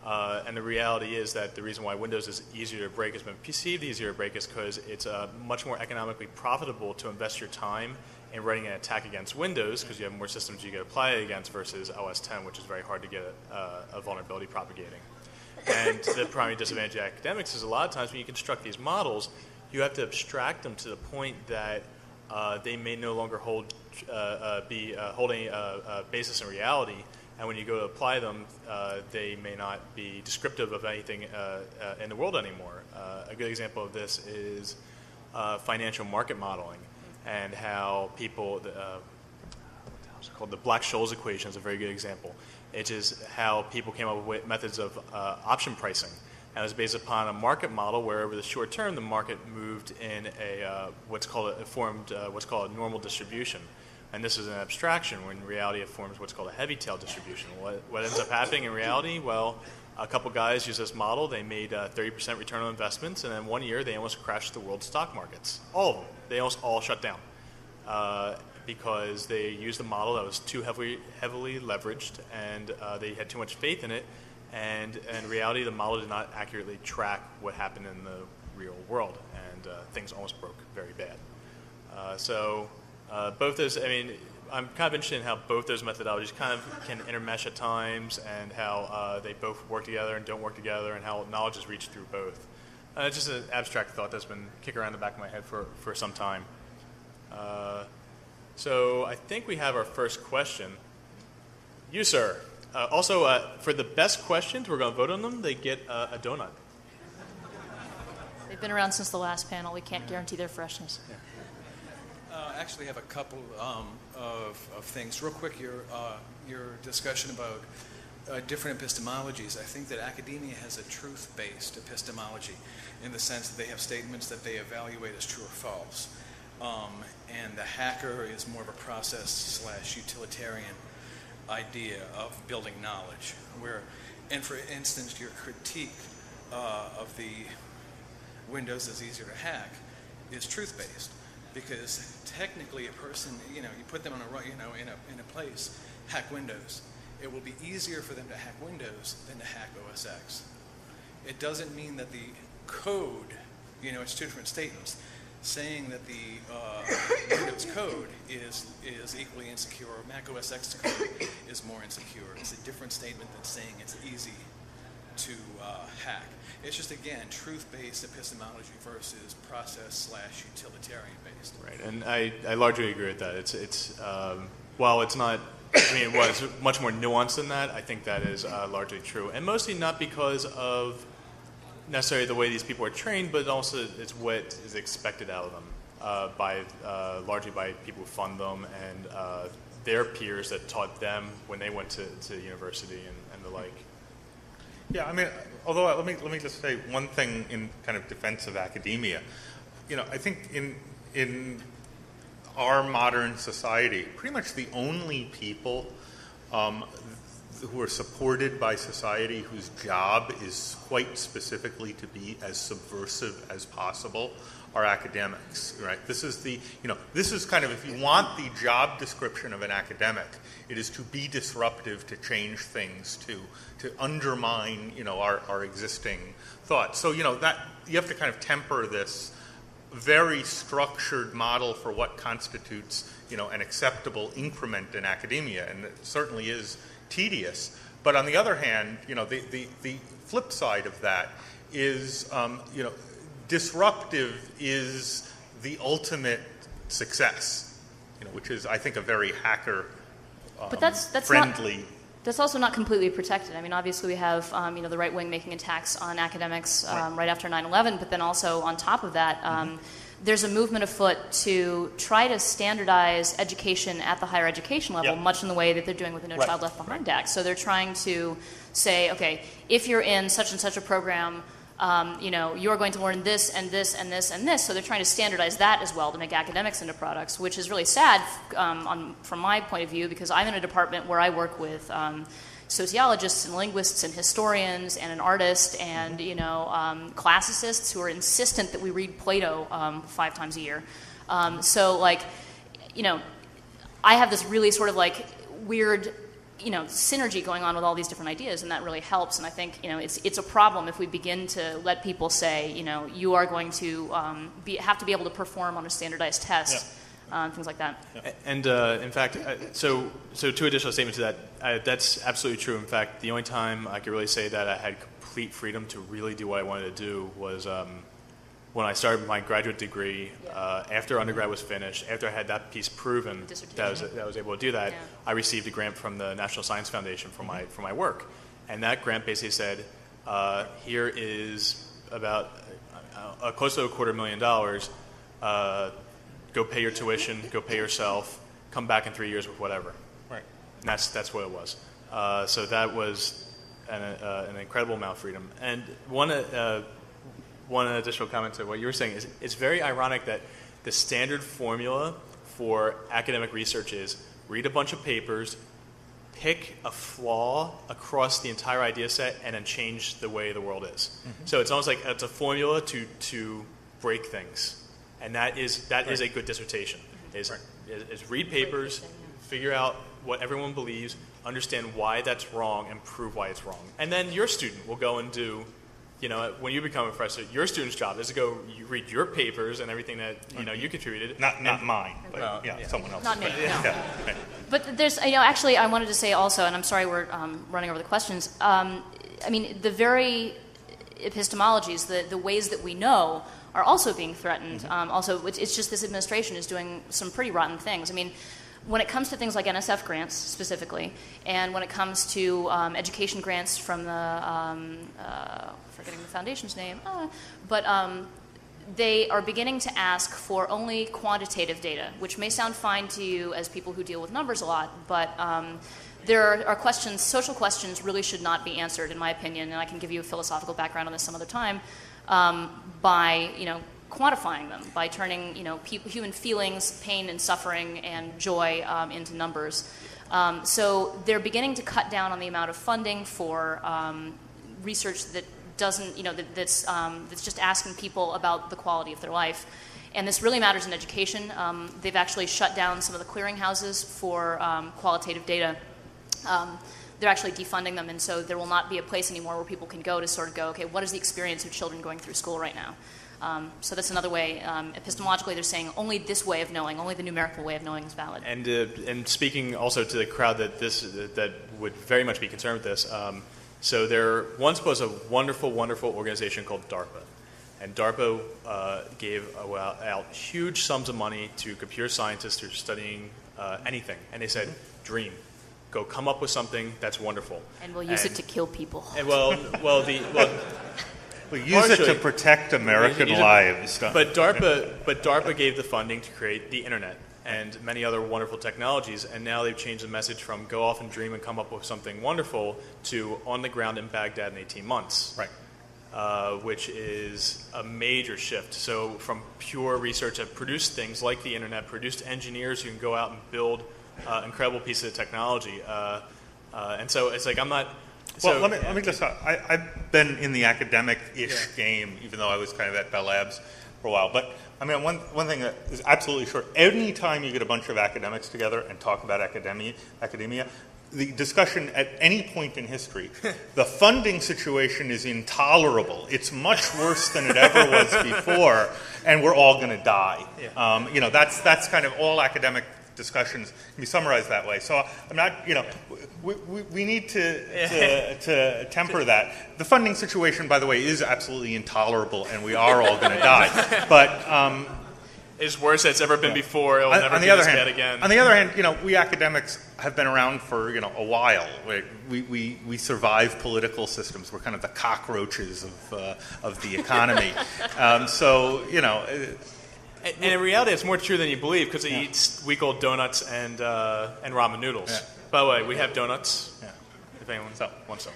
and the reality is that the reason why Windows is easier to break, has been perceived easier to break, is because it's much more economically profitable to invest your time in writing an attack against Windows, because you have more systems you can apply it against, versus OS 10, which is very hard to get a vulnerability propagating. And the primary disadvantage of academics is a lot of times when you construct these models, you have to abstract them to the point that they may no longer be holding a basis in reality, and when you go to apply them, they may not be descriptive of anything in the world anymore. A good example of this is financial market modeling, and how people, what's it called? The Black-Scholes equation is a very good example. It is how people came up with methods of option pricing. And it was based upon a market model where, over the short term, the market moved in what's called a normal distribution. And this is an abstraction, when in reality it forms what's called a heavy tail distribution. What ends up happening in reality? Well, a couple guys used this model. They made 30% return on investments, and then 1 year they almost crashed the world stock markets. All of them. They almost all shut down because they used a model that was too heavily leveraged, and they had too much faith in it. And in reality, the model did not accurately track what happened in the real world, and things almost broke very bad. Both those, I'm kind of interested in how both those methodologies kind of can intermesh at times, and how they both work together and don't work together, and how knowledge is reached through both. It's just an abstract thought that's been kicking around the back of my head for some time. So I think we have our first question. You, sir. Also, for the best questions, we're going to vote on them. They get a donut. They've been around since the last panel. We can't guarantee their freshness. Yeah. actually have a couple of things. Real quick, your discussion about different epistemologies. I think that academia has a truth-based epistemology in the sense that they have statements that they evaluate as true or false. And the hacker is more of a process/utilitarian idea of building knowledge. And for instance, your critique of the Windows is easier to hack is truth-based, because technically a person, you put them on in a place, hack Windows. It will be easier for them to hack Windows than to hack OS X. It doesn't mean that the code, it's two different statements. Saying that the Windows code is equally insecure, or Mac OS X code is more insecure. It's a different statement than saying it's easy to hack. It's just, again, truth-based epistemology versus process/utilitarian-based. Right, and I largely agree with that. It's while it's not, it was much more nuanced than that. I think that is largely true, and mostly not because of necessarily the way these people are trained, but also it's what is expected out of them largely by people who fund them and their peers that taught them when they went to university and the like. Yeah, I mean, although let me just say one thing in kind of defense of academia. I think in our modern society, pretty much the only people who are supported by society whose job is quite specifically to be as subversive as possible are academics, right? This is this is kind of, if you want the job description of an academic, it is to be disruptive, to change things, to undermine, our existing thoughts. So, that you have to kind of temper this very structured model for what constitutes, an acceptable increment in academia, and it certainly is tedious. But on the other hand, the flip side of that is, disruptive is the ultimate success, which is, I think, a very hacker but that's friendly. That's also not completely protected. I mean, obviously we have the right wing making attacks on academics right after 9/11, but then also on top of that, there's a movement afoot to try to standardize education at the higher education level, much in the way that they're doing with the No Child Left Behind Act. So they're trying to say, okay, if you're in such and such a program, you're going to learn this and this and this and this. So they're trying to standardize that as well to make academics into products, which is really sad from my point of view, because I'm in a department where I work with sociologists and linguists and historians and an artist and classicists who are insistent that we read Plato 5 times a year. I have this really sort of like weird synergy going on with all these different ideas, and that really helps. And I think it's a problem if we begin to let people say you are going to have to be able to perform on a standardized test. Things like that. And in fact, so 2 additional statements to that. That's absolutely true. In fact, the only time I could really say that I had complete freedom to really do what I wanted to do was when I started my graduate degree. After undergrad was finished, after I had that piece proven that I was able to do that, I received a grant from the National Science Foundation for my work. And that grant basically said, here is about close to $250,000. Go pay your tuition, go pay yourself, come back in 3 years with whatever. Right. And that's what it was. So that was an incredible amount of freedom. And one additional comment to what you were saying is it's very ironic that the standard formula for academic research is read a bunch of papers, pick a flaw across the entire idea set, and then change the way the world is. So it's almost like it's a formula to break things. And that is a good dissertation. Is read papers, figure out what everyone believes, understand why that's wrong, and prove why it's wrong. And then your student will go and do, when you become a professor, your student's job is to go read your papers and everything that you contributed. Not mine, but someone else. Not me. But, No. But there's, actually, I wanted to say also, and I'm sorry we're running over the questions. The very epistemologies, the ways that we know, are also being threatened. Also, it's just this administration is doing some pretty rotten things. I mean, when it comes to things like NSF grants specifically, and when it comes to education grants from the, forgetting the foundation's name, they are beginning to ask for only quantitative data, which may sound fine to you as people who deal with numbers a lot, but there are questions, social questions really should not be answered, in my opinion, and I can give you a philosophical background on this some other time, by quantifying them, by turning human feelings, pain and suffering and joy into numbers. So they're beginning to cut down on the amount of funding for research that doesn't, that's just asking people about the quality of their life. And this really matters in education. They've actually shut down some of the clearinghouses for qualitative data. They're actually defunding them, and so there will not be a place anymore where people can go to sort of go, okay, what is the experience of children going through school right now? So that's another way. Epistemologically, they're saying only this way of knowing, only the numerical way of knowing is valid. And speaking also to the crowd that would very much be concerned with this, so there once was a wonderful, wonderful organization called DARPA. And DARPA gave out huge sums of money to computer scientists who are studying anything. And they said, dream. Go come up with something that's wonderful. And we'll use it to kill people. And we use it to protect American lives. But DARPA gave the funding to create the internet and many other wonderful technologies, and now they've changed the message from go off and dream and come up with something wonderful to on the ground in Baghdad in 18 months. Right. Which is a major shift. So from pure research that produced things like the internet, produced engineers who can go out and build incredible pieces of technology. And so it's like I'm not... Well, let me just... I've been in the academic-ish game, even though I was kind of at Bell Labs for a while. But, I mean, one thing that is absolutely sure, any time you get a bunch of academics together and talk about academia, the discussion at any point in history, the funding situation is intolerable. It's much worse than it ever was before, and we're all going to die. Yeah. That's kind of all academic discussions can be summarized that way. So I'm not, we need to temper that. The funding situation, by the way, is absolutely intolerable, and we are all going to die. But it's worse than it's ever been before. It'll never be this bad again. On the other hand, we academics have been around for a while. We survive political systems. We're kind of the cockroaches of the economy. And in reality, it's more true than you believe because they eat week-old donuts and ramen noodles. Yeah. By the way, we have donuts. Yeah. If anyone wants some.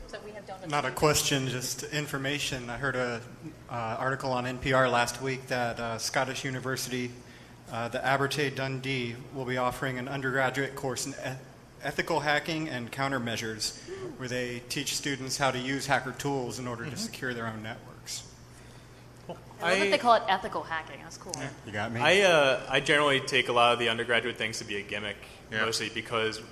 So we have donuts. Not a question, just information. I heard an article on NPR last week that Scottish University, the Abertay Dundee, will be offering an undergraduate course in ethical hacking and countermeasures, where they teach students how to use hacker tools in order to secure their own networks. I love that they call it ethical hacking. That's cool. Yeah, you got me. I generally take a lot of the undergraduate things to be a gimmick, mostly because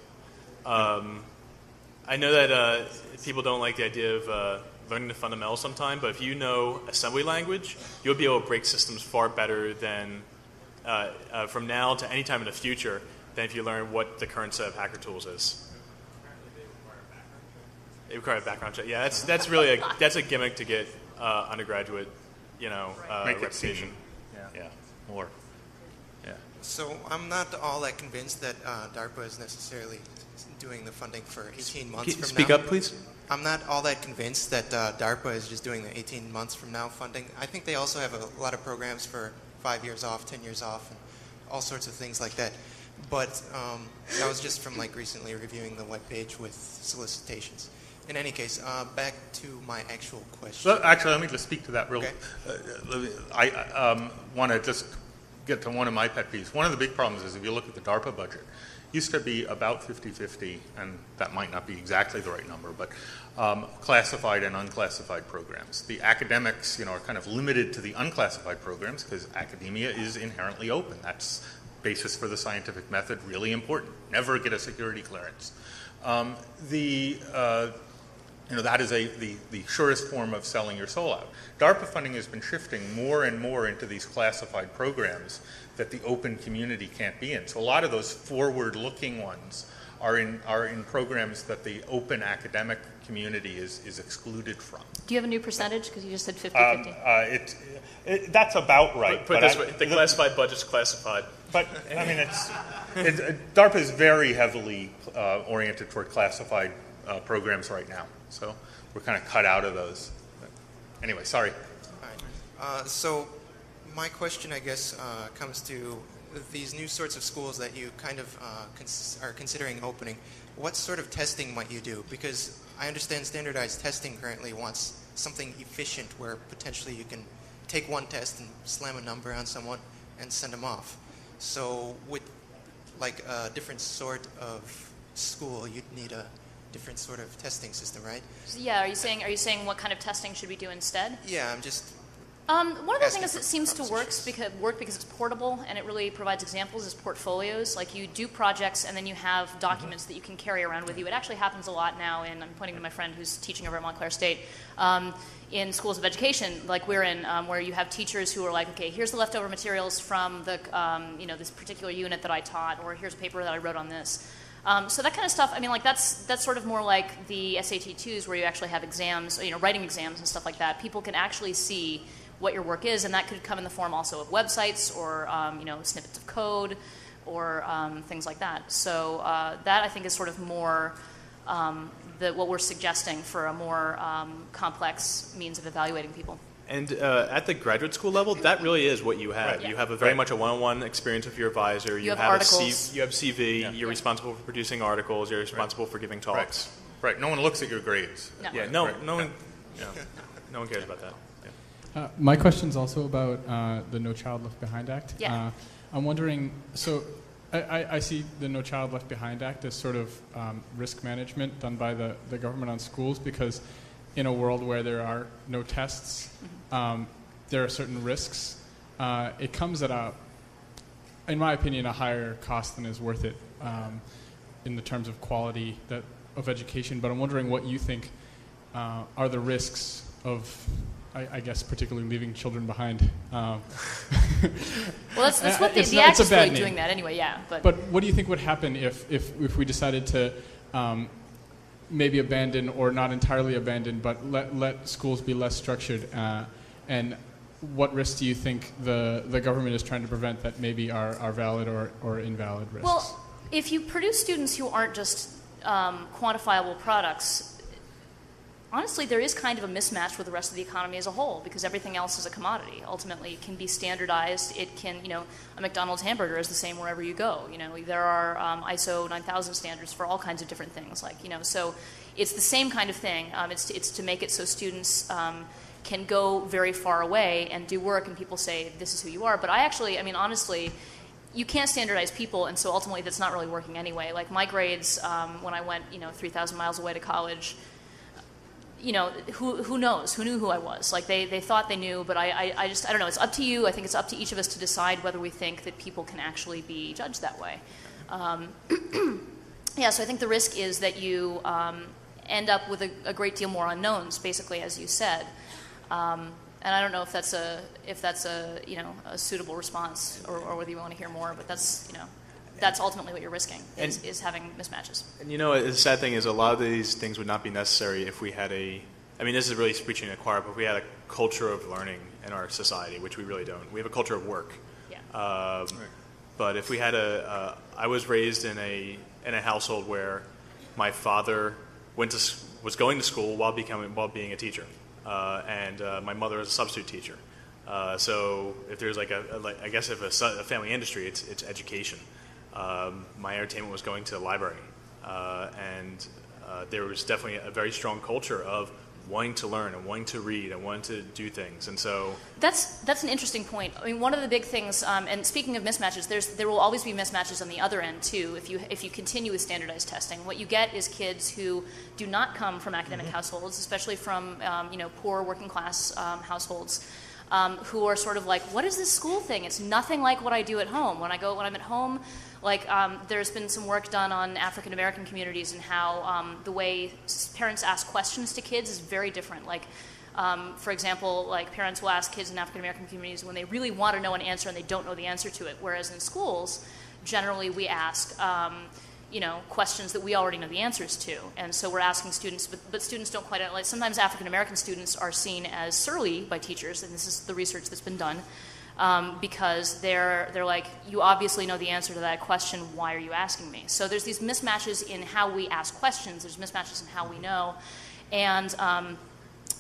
I know that people don't like the idea of learning the fundamentals sometime, but if you know assembly language, you'll be able to break systems far better than from now to any time in the future than if you learn what the current set of hacker tools is. They require a background check. Yeah, that's really a gimmick to get undergraduate. Reputation. More. Yeah. So I'm not all that convinced that DARPA is necessarily doing the funding for 18 months from now. Speak up, please. I'm not all that convinced that DARPA is just doing the 18 months from now funding. I think they also have a lot of programs for 5 years off, 10 years off, and all sorts of things like that. But that was just from recently reviewing the webpage with solicitations. In any case, back to my actual question. Actually, let me just speak to that real quick. I want to just get to one of my pet peeves. One of the big problems is if you look at the DARPA budget, it used to be about 50-50, and that might not be exactly the right number, but classified and unclassified programs. The academics, are kind of limited to the unclassified programs because academia is inherently open. That's basis for the scientific method, really important. Never get a security clearance. That is the surest form of selling your soul out. DARPA funding has been shifting more and more into these classified programs that the open community can't be in. So a lot of those forward-looking ones are in programs that the open academic community is excluded from. Do you have a new percentage? Because you just said 50-50. That's about right. Put it this way, the classified budget's classified. But, I mean, DARPA is very heavily oriented toward classified programs right now. So we're kind of cut out of those. But anyway, sorry. So my question, I guess, comes to these new sorts of schools that you kind of are considering opening. What sort of testing might you do? Because I understand standardized testing currently wants something efficient where potentially you can take one test and slam a number on someone and send them off. So with like a different sort of school, you'd need a different sort of testing system, right? Yeah, are you saying what kind of testing should we do instead? Yeah, I'm just one of the things that seems to work because it's portable and it really provides examples is portfolios. Like you do projects and then you have documents that you can carry around with you. It actually happens a lot now, and I'm pointing to my friend who's teaching over at Montclair State. In schools of education, like we're in, where you have teachers who are like, okay, here's the leftover materials from the, this particular unit that I taught, or here's a paper that I wrote on this. So that kind of stuff, I mean, like that's sort of more like the SAT-2s where you actually have exams, writing exams and stuff like that. People can actually see what your work is, and that could come in the form also of websites or, snippets of code or things like that. So that I think is sort of more what we're suggesting for a more complex means of evaluating people. And at the graduate school level, that really is what you have. Right. Yeah. You have very much a one-on-one experience with your advisor. You have articles. You have CV. You're responsible for producing articles. You're responsible for giving talks. Right. No one looks at your grades. No. Yeah. No one. No one cares about that. Yeah. My question's also about the No Child Left Behind Act. Yeah. I'm wondering, so I see the No Child Left Behind Act as sort of risk management done by the government on schools, because in a world where there are no tests, there are certain risks. It comes at in my opinion, a higher cost than is worth it in the terms of quality of education. But I'm wondering what you think are the risks of, I guess, particularly leaving children behind. Well, that's what the Act is really doing that anyway, yeah. But what do you think would happen if we decided to maybe abandon, or not entirely abandon, but let schools be less structured? And what risks do you think the government is trying to prevent that maybe are valid or invalid risks? Well, if you produce students who aren't just quantifiable products, honestly, there is kind of a mismatch with the rest of the economy as a whole, because everything else is a commodity. Ultimately, it can be standardized. It can, a McDonald's hamburger is the same wherever you go. There are ISO 9000 standards for all kinds of different things. So it's the same kind of thing. It's to make it so students can go very far away and do work, and people say, this is who you are. But honestly, you can't standardize people, and so ultimately that's not really working anyway. Like my grades, when I went, 3,000 miles away to college, who knows? Who knew who I was? Like they thought they knew, but I don't know. It's up to you. I think it's up to each of us to decide whether we think that people can actually be judged that way. So I think the risk is that you end up with a great deal more unknowns, basically, as you said. And I don't know if that's a suitable response, or whether you want to hear more. But that's ultimately what you're risking is having mismatches. And the sad thing is a lot of these things would not be necessary if we had this is really preaching to the choir, but if we had a culture of learning in our society, which we really don't. We have a culture of work. Yeah. But if we had I was raised in a household where my father was going to school while being a teacher, and my mother is a substitute teacher. So if there's I guess if a family industry, it's education. My entertainment was going to the library, and there was definitely a very strong culture of wanting to learn and wanting to read and wanting to do things, and so that's an interesting point. I mean, one of the big things, and speaking of mismatches, there will always be mismatches on the other end too. If you continue with standardized testing, what you get is kids who do not come from academic households, especially from poor working class households. Who are sort of like, what is this school thing? It's nothing like what I do at home. When I'm at home, there's been some work done on African American communities and how the way parents ask questions to kids is very different. For example, parents will ask kids in African American communities when they really want to know an answer and they don't know the answer to it. Whereas in schools, generally we ask questions that we already know the answers to. And so we're asking students, but students don't quite, sometimes African American students are seen as surly by teachers, and this is the research that's been done, because they're like, you obviously know the answer to that question, why are you asking me? So there's these mismatches in how we ask questions, there's mismatches in how we know, and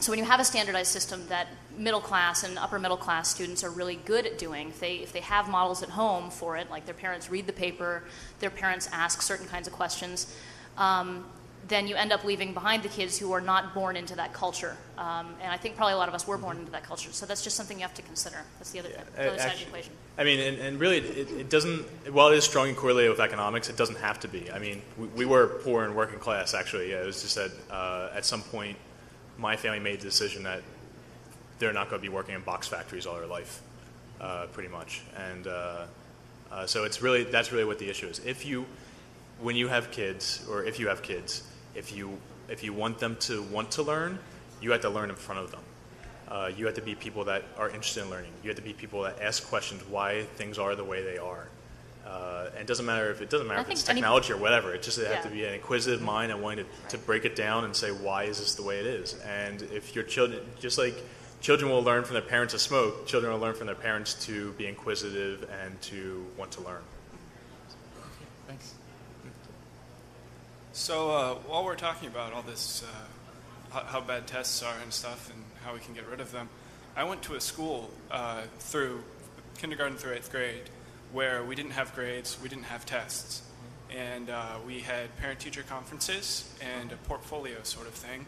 So when you have a standardized system that middle class and upper middle class students are really good at doing, if they have models at home for it, like their parents read the paper, their parents ask certain kinds of questions, then you end up leaving behind the kids who are not born into that culture. And I think probably a lot of us were born into that culture. So that's just something you have to consider. That's the other, the other side of the equation. I mean, and really, it doesn't, while it is strongly correlated with economics, it doesn't have to be. I mean, we were poor and working class, actually. Yeah, it was just that at some point, my family made the decision that they're not going to be working in box factories all their life, pretty much. And so that's really what the issue is. When you have kids, or if you have kids, if you want them to want to learn, you have to learn in front of them. You have to be people that are interested in learning. You have to be people that ask questions why things are the way they are. And it doesn't matter if it's technology or whatever. It just have to be an inquisitive mind and wanting to break it down and say, why is this the way it is? And if your children, just like children will learn from their parents to smoke, children will learn from their parents to be inquisitive and to want to learn. Thanks. So while we're talking about all this, how bad tests are and stuff and how we can get rid of them, I went to a school through kindergarten through 8th grade where we didn't have grades, we didn't have tests. And we had parent-teacher conferences and a portfolio sort of thing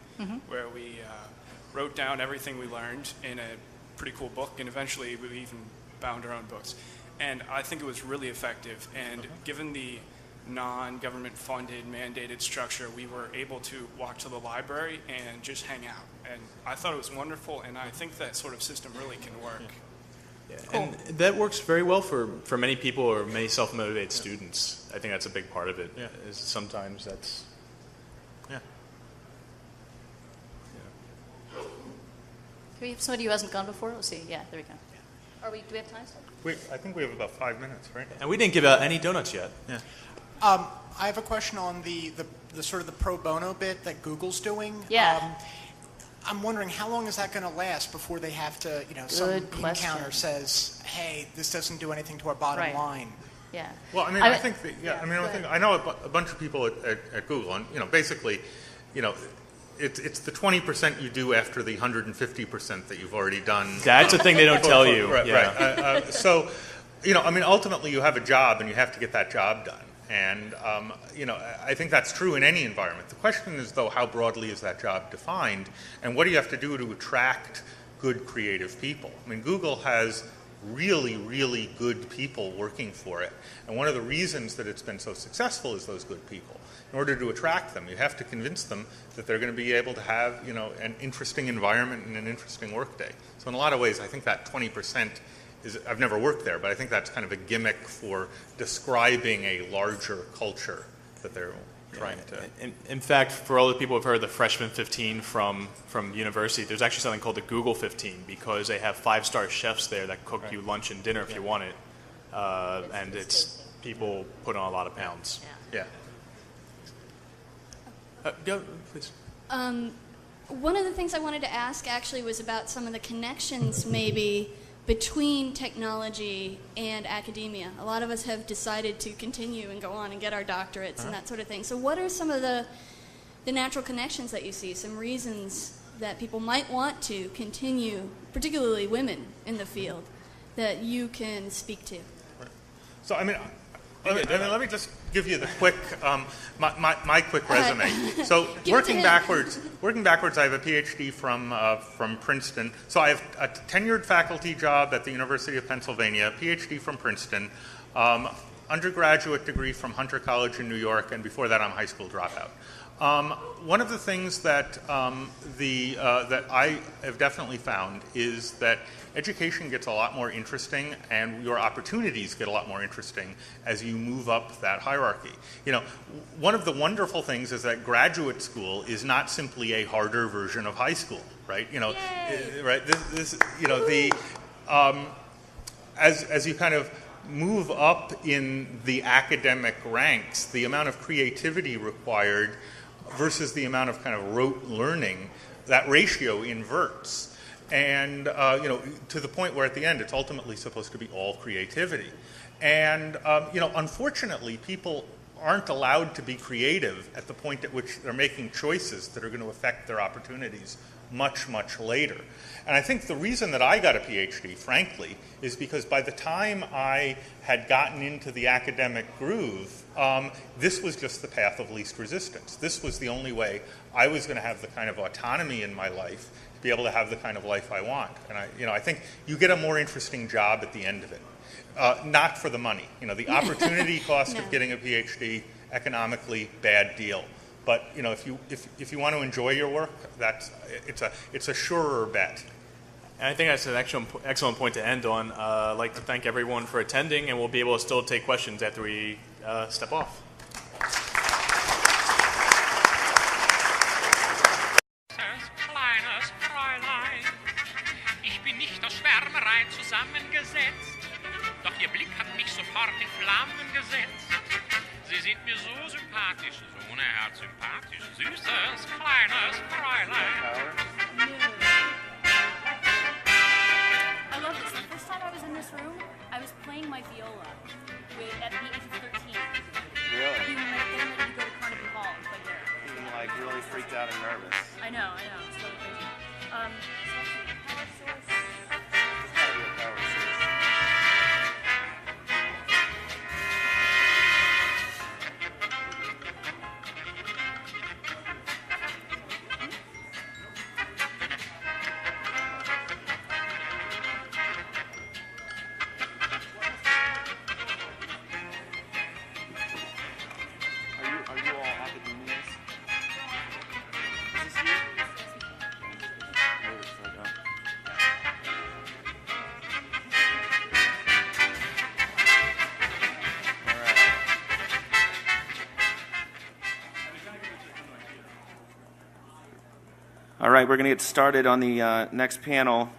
where we wrote down everything we learned in a pretty cool book, and eventually we even bound our own books. And I think it was really effective. And given the non-government funded, mandated structure, we were able to walk to the library and just hang out. And I thought it was wonderful, and I think that sort of system really can work. Yeah, cool. And that works very well for many people or many self-motivated students. I think that's a big part of it. Yeah. Is sometimes that's... Do we have somebody who hasn't gone before? Let's see. Yeah, there we go. Do we have time still? I think we have about 5 minutes, right? And we didn't give out any donuts yet. Yeah. I have a question on the sort of the pro bono bit that Google's doing. Yeah. I'm wondering how long is that going to last before they have to, some encounter says, hey, this doesn't do anything to our bottom line. Yeah. Well, I mean, I think that, I know a bunch of people at Google, and basically, it's the 20% you do after the 150% that you've already done. That's the thing they don't tell you. Right. Right. So, I mean, ultimately you have a job and you have to get that job done. And, I think that's true in any environment. The question is, though, how broadly is that job defined? And what do you have to do to attract good creative people? I mean, Google has really, really good people working for it. And one of the reasons that it's been so successful is those good people. In order to attract them, you have to convince them that they're going to be able to have, an interesting environment and an interesting workday. So in a lot of ways, I think that 20% I've never worked there, but I think that's kind of a gimmick for describing a larger culture that they're trying to... In fact, for all the people who've heard the freshman 15 from university, there's actually something called the Google 15 because they have 5-star chefs there that cook you lunch and dinner if you want it. And it's people put on a lot of pounds. Yeah. Go, please. One of the things I wanted to ask actually was about some of the connections maybe between technology and academia. A lot of us have decided to continue and go on and get our doctorates and that sort of thing. So what are some of the natural connections that you see, some reasons that people might want to continue, particularly women in the field, that you can speak to? So, I mean, let me just give you the quick, my quick resume. So working backwards, I have a PhD from Princeton. So I have a tenured faculty job at the University of Pennsylvania, PhD from Princeton, undergraduate degree from Hunter College in New York, and before that I'm a high school dropout. One of the things that that I have definitely found is that education gets a lot more interesting and your opportunities get a lot more interesting as you move up that hierarchy. One of the wonderful things is that graduate school is not simply a harder version of high school, right? Right? As you kind of move up in the academic ranks, the amount of creativity required versus the amount of kind of rote learning, that ratio inverts. And, to the point where at the end it's ultimately supposed to be all creativity. And, unfortunately, people aren't allowed to be creative at the point at which they're making choices that are going to affect their opportunities much, much later. And I think the reason that I got a PhD, frankly, is because by the time I had gotten into the academic groove, this was just the path of least resistance. This was the only way I was going to have the kind of autonomy in my life to be able to have the kind of life I want. And I think you get a more interesting job at the end of it. Not for the money. The opportunity cost of getting a PhD, economically, bad deal. But if you want to enjoy your work, it's a surer bet. And I think that's an excellent point to end on. I'd like to thank everyone for attending, and we'll be able to still take questions after we step off. Kleines Fräulein, ich bin nicht aus Schwärmerei zusammengesetzt, doch Ihr Blick hat mich sofort in Flammen gesetzt. Sie sind mir so sympathisch, so unerhört sympathisch, süßes, kleines Fräulein. I love this. The first time I was in this room, I was playing my viola at the age of 13. Really? Getting ready to go to Carnegie Hall and play there. Being really freaked out and nervous. I know. It's totally crazy. Power source. It's gotta be a power source. Are you all academians? Is this you? Maybe it's like, All right, we're going to get started on the next panel.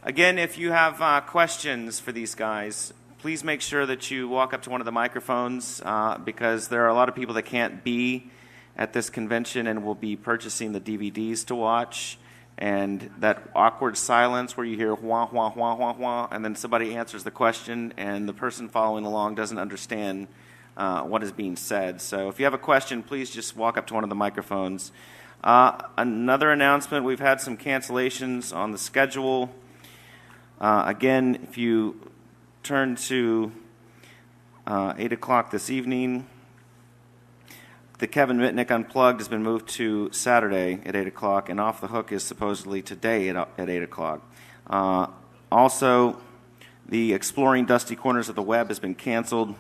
Again, if you have questions for these guys, please make sure that you walk up to one of the microphones because there are a lot of people that can't be at this convention and will be purchasing the DVDs to watch. And that awkward silence where you hear wah, wah, wah, wah, wah, and then somebody answers the question and the person following along doesn't understand what is being said. So if you have a question, please just walk up to one of the microphones. Another announcement, we've had some cancellations on the schedule. Again, if you turn to 8 o'clock this evening, the Kevin Mitnick Unplugged has been moved to Saturday at 8 o'clock, and Off the Hook is supposedly today at 8 o'clock. Also, the Exploring Dusty Corners of the Web has been canceled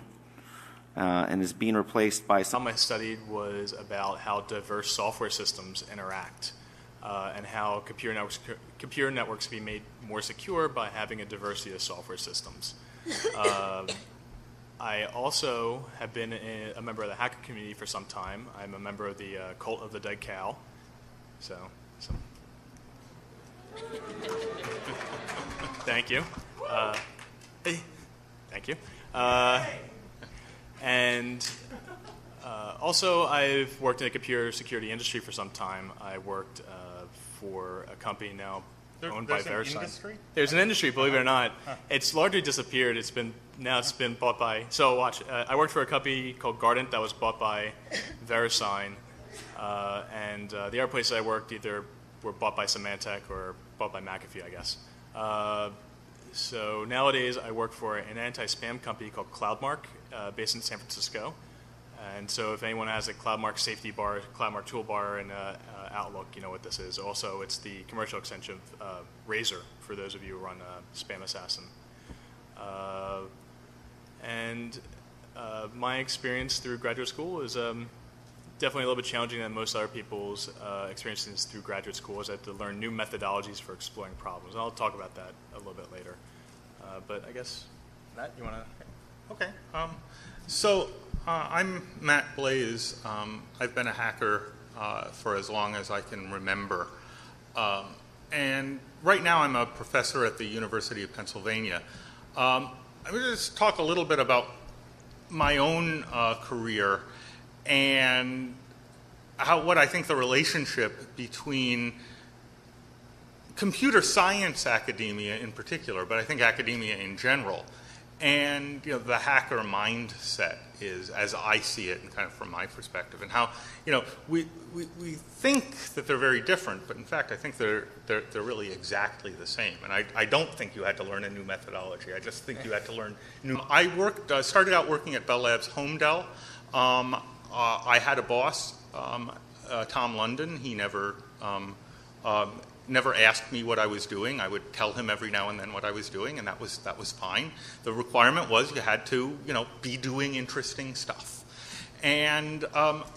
and is being replaced by Something I studied was about how diverse software systems interact and how computer networks can be made more secure by having a diversity of software systems. I also have been a member of the hacker community for some time. I'm a member of the Cult of the Dead Cow. So. Thank you. Thank you. And also, I've worked in the computer security industry for some time. I worked for a company now owned by VeriSign. There's an industry, believe it or not. It's largely disappeared. It's been bought by. So watch. I worked for a company called Arent that was bought by VeriSign, and the other places I worked either were bought by Symantec or bought by McAfee, I guess. So nowadays I work for an anti-spam company called CloudMark, based in San Francisco. And so if anyone has a CloudMark safety bar, CloudMark toolbar, and Outlook, you know what this is. Also, it's the commercial extension of Razor, for those of you who run Spam Assassin. My experience through graduate school is definitely a little bit challenging than most other people's experiences through graduate school, is I had to learn new methodologies for exploring problems. And I'll talk about that a little bit later. But I guess, Matt, you want to? Okay. So I'm Matt Blaze. I've been a hacker for as long as I can remember. And right now I'm a professor at the University of Pennsylvania. I'm going to just talk a little bit about my own career and what I think the relationship between computer science academia in particular, but I think academia in general, And the hacker mindset is, as I see it, and kind of from my perspective, and how we think that they're very different, but in fact I think they're really exactly the same. And I don't think you had to learn a new methodology. I just think you had to learn new. I started out working at Bell Labs Home Dell. I had a boss, Tom London. He never asked me what I was doing. I would tell him every now and then what I was doing, and that was fine. The requirement was you had to, be doing interesting stuff. And,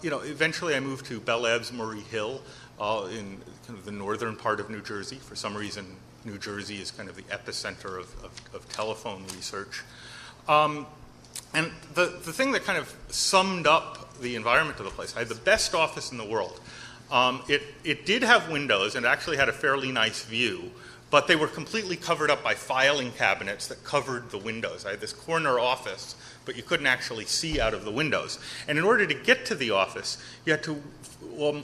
eventually I moved to Bell Labs Murray Hill in kind of the northern part of New Jersey. For some reason, New Jersey is kind of the epicenter of telephone research. And the thing that kind of summed up the environment of the place, I had the best office in the world. It did have windows and actually had a fairly nice view, but they were completely covered up by filing cabinets that covered the windows. I had this corner office, but you couldn't actually see out of the windows. And in order to get to the office, you had to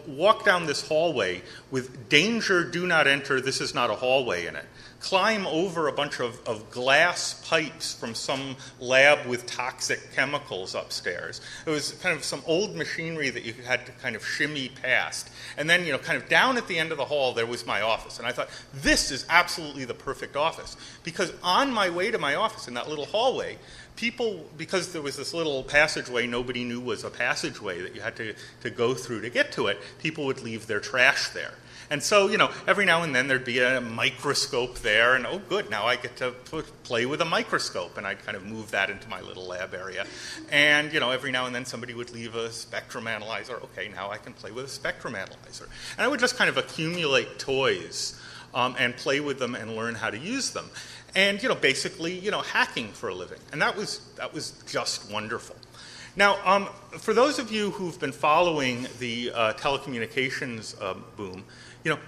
walk down this hallway with "Danger, do not enter, this is not a hallway" in it. Climb over a bunch of glass pipes from some lab with toxic chemicals upstairs. It was kind of some old machinery that you had to kind of shimmy past. And then, kind of down at the end of the hall, there was my office. And I thought, this is absolutely the perfect office. Because on my way to my office in that little hallway, people, because there was this little passageway nobody knew was a passageway that you had to go through to get to it, people would leave their trash there. And so, every now and then there'd be a microscope there, and oh good, now I get to play with a microscope, and I'd kind of move that into my little lab area. And, every now and then somebody would leave a spectrum analyzer. Okay, now I can play with a spectrum analyzer. And I would just kind of accumulate toys and play with them and learn how to use them. And, basically, hacking for a living. And that was just wonderful. Now, for those of you who've been following the telecommunications boom,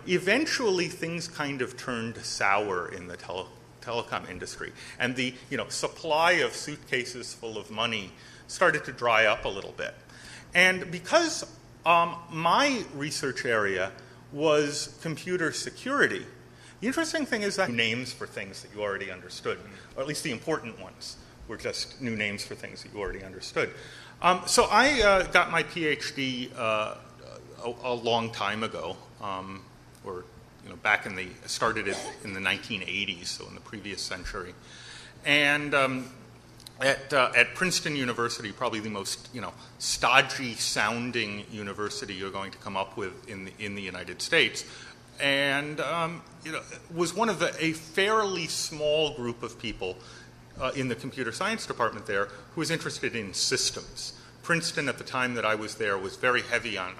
eventually things kind of turned sour in the telecom industry, and the supply of suitcases full of money started to dry up a little bit. And because my research area was computer security, the interesting thing is that names for things that you already understood, or at least the important ones, were just new names for things that you already understood. So I got my PhD a long time ago, or back started it in the 1980s, so in the previous century, and at Princeton University, probably the most stodgy sounding university you're going to come up with in the United States, and was one of a fairly small group of people in the computer science department there who was interested in systems. Princeton, at the time that I was there, was very heavy on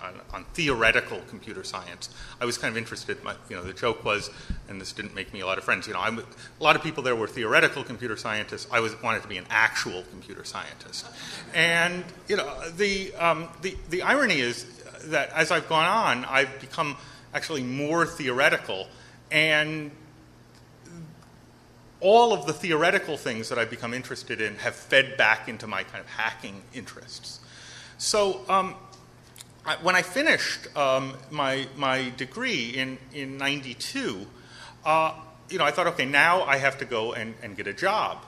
theoretical computer science. I was kind of interested, the joke was, and this didn't make me a lot of friends, a lot of people there were theoretical computer scientists. I wanted to be an actual computer scientist. And, the irony is that as I've gone on, I've become actually more theoretical, and all of the theoretical things that I've become interested in have fed back into my kind of hacking interests. So when I finished my degree in 92, I thought, okay, now I have to go and get a job.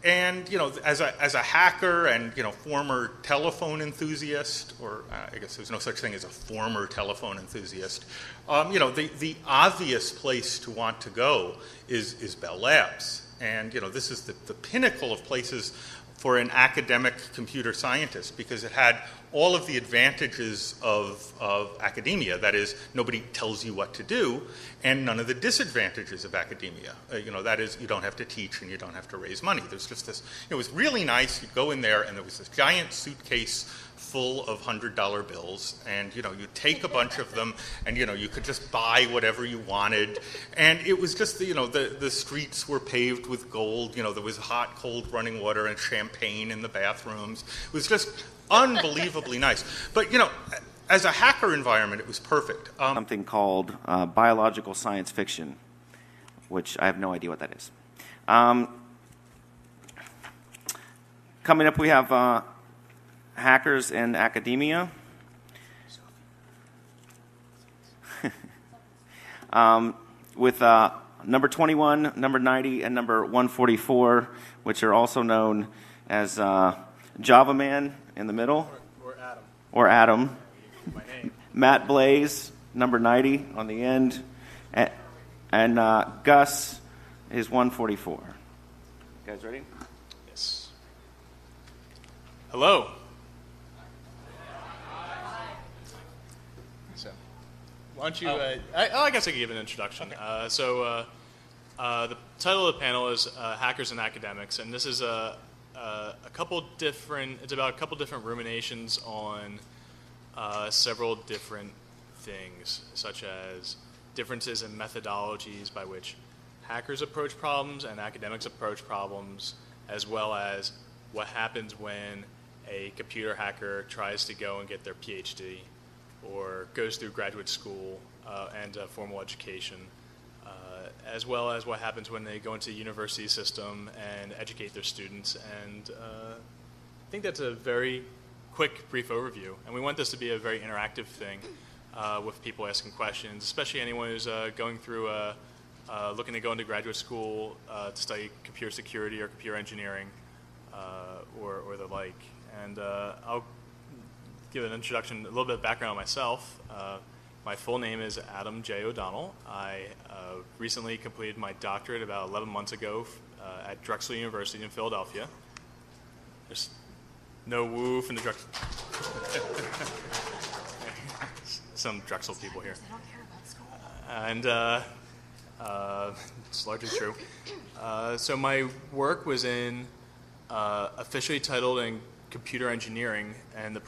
And, as a hacker and, former telephone enthusiast, or I guess there's no such thing as a former telephone enthusiast, the obvious place to want to go is Bell Labs. And, this is the pinnacle of places for an academic computer scientist, because it had all of the advantages of academia. That is, nobody tells you what to do, and none of the disadvantages of academia. That is, you don't have to teach and you don't have to raise money. There's just this, it was really nice. You'd go in there and there was this giant suitcase full of $100 bills, and you take a bunch of them, and you could just buy whatever you wanted, and it was just the streets were paved with gold. There was hot, cold running water and champagne in the bathrooms. It was just unbelievably nice. But as a hacker environment, it was perfect. Something called biological science fiction, which I have no idea what that is. Coming up, we have hackers in academia. With number 21, number 90, and number 144, which are also known as Java Man in the middle. Or Adam. My name. Matt Blaze, number 90 on the end. And Gus is 144. You guys ready? Yes. Hello. So, why don't you? I guess I could give an introduction. Okay. The title of the panel is "Hackers and Academics," and this is a couple different. It's about a couple different ruminations on several different things, such as differences in methodologies by which hackers approach problems and academics approach problems, as well as what happens when a computer hacker tries to go and get their PhD or goes through graduate school and formal education, as well as what happens when they go into the university system and educate their students. And I think that's a very quick, brief overview. And we want this to be a very interactive thing with people asking questions, especially anyone who's going through looking to go into graduate school to study computer security or computer engineering or the like. And I'll give an introduction, a little bit of background on myself. My full name is Adam J. O'Donnell. I recently completed my doctorate about 11 months ago at Drexel University in Philadelphia. There's no woo from the Drexel. Some Drexel people here. And it's largely true. So my work was in officially titled in computer engineering, and the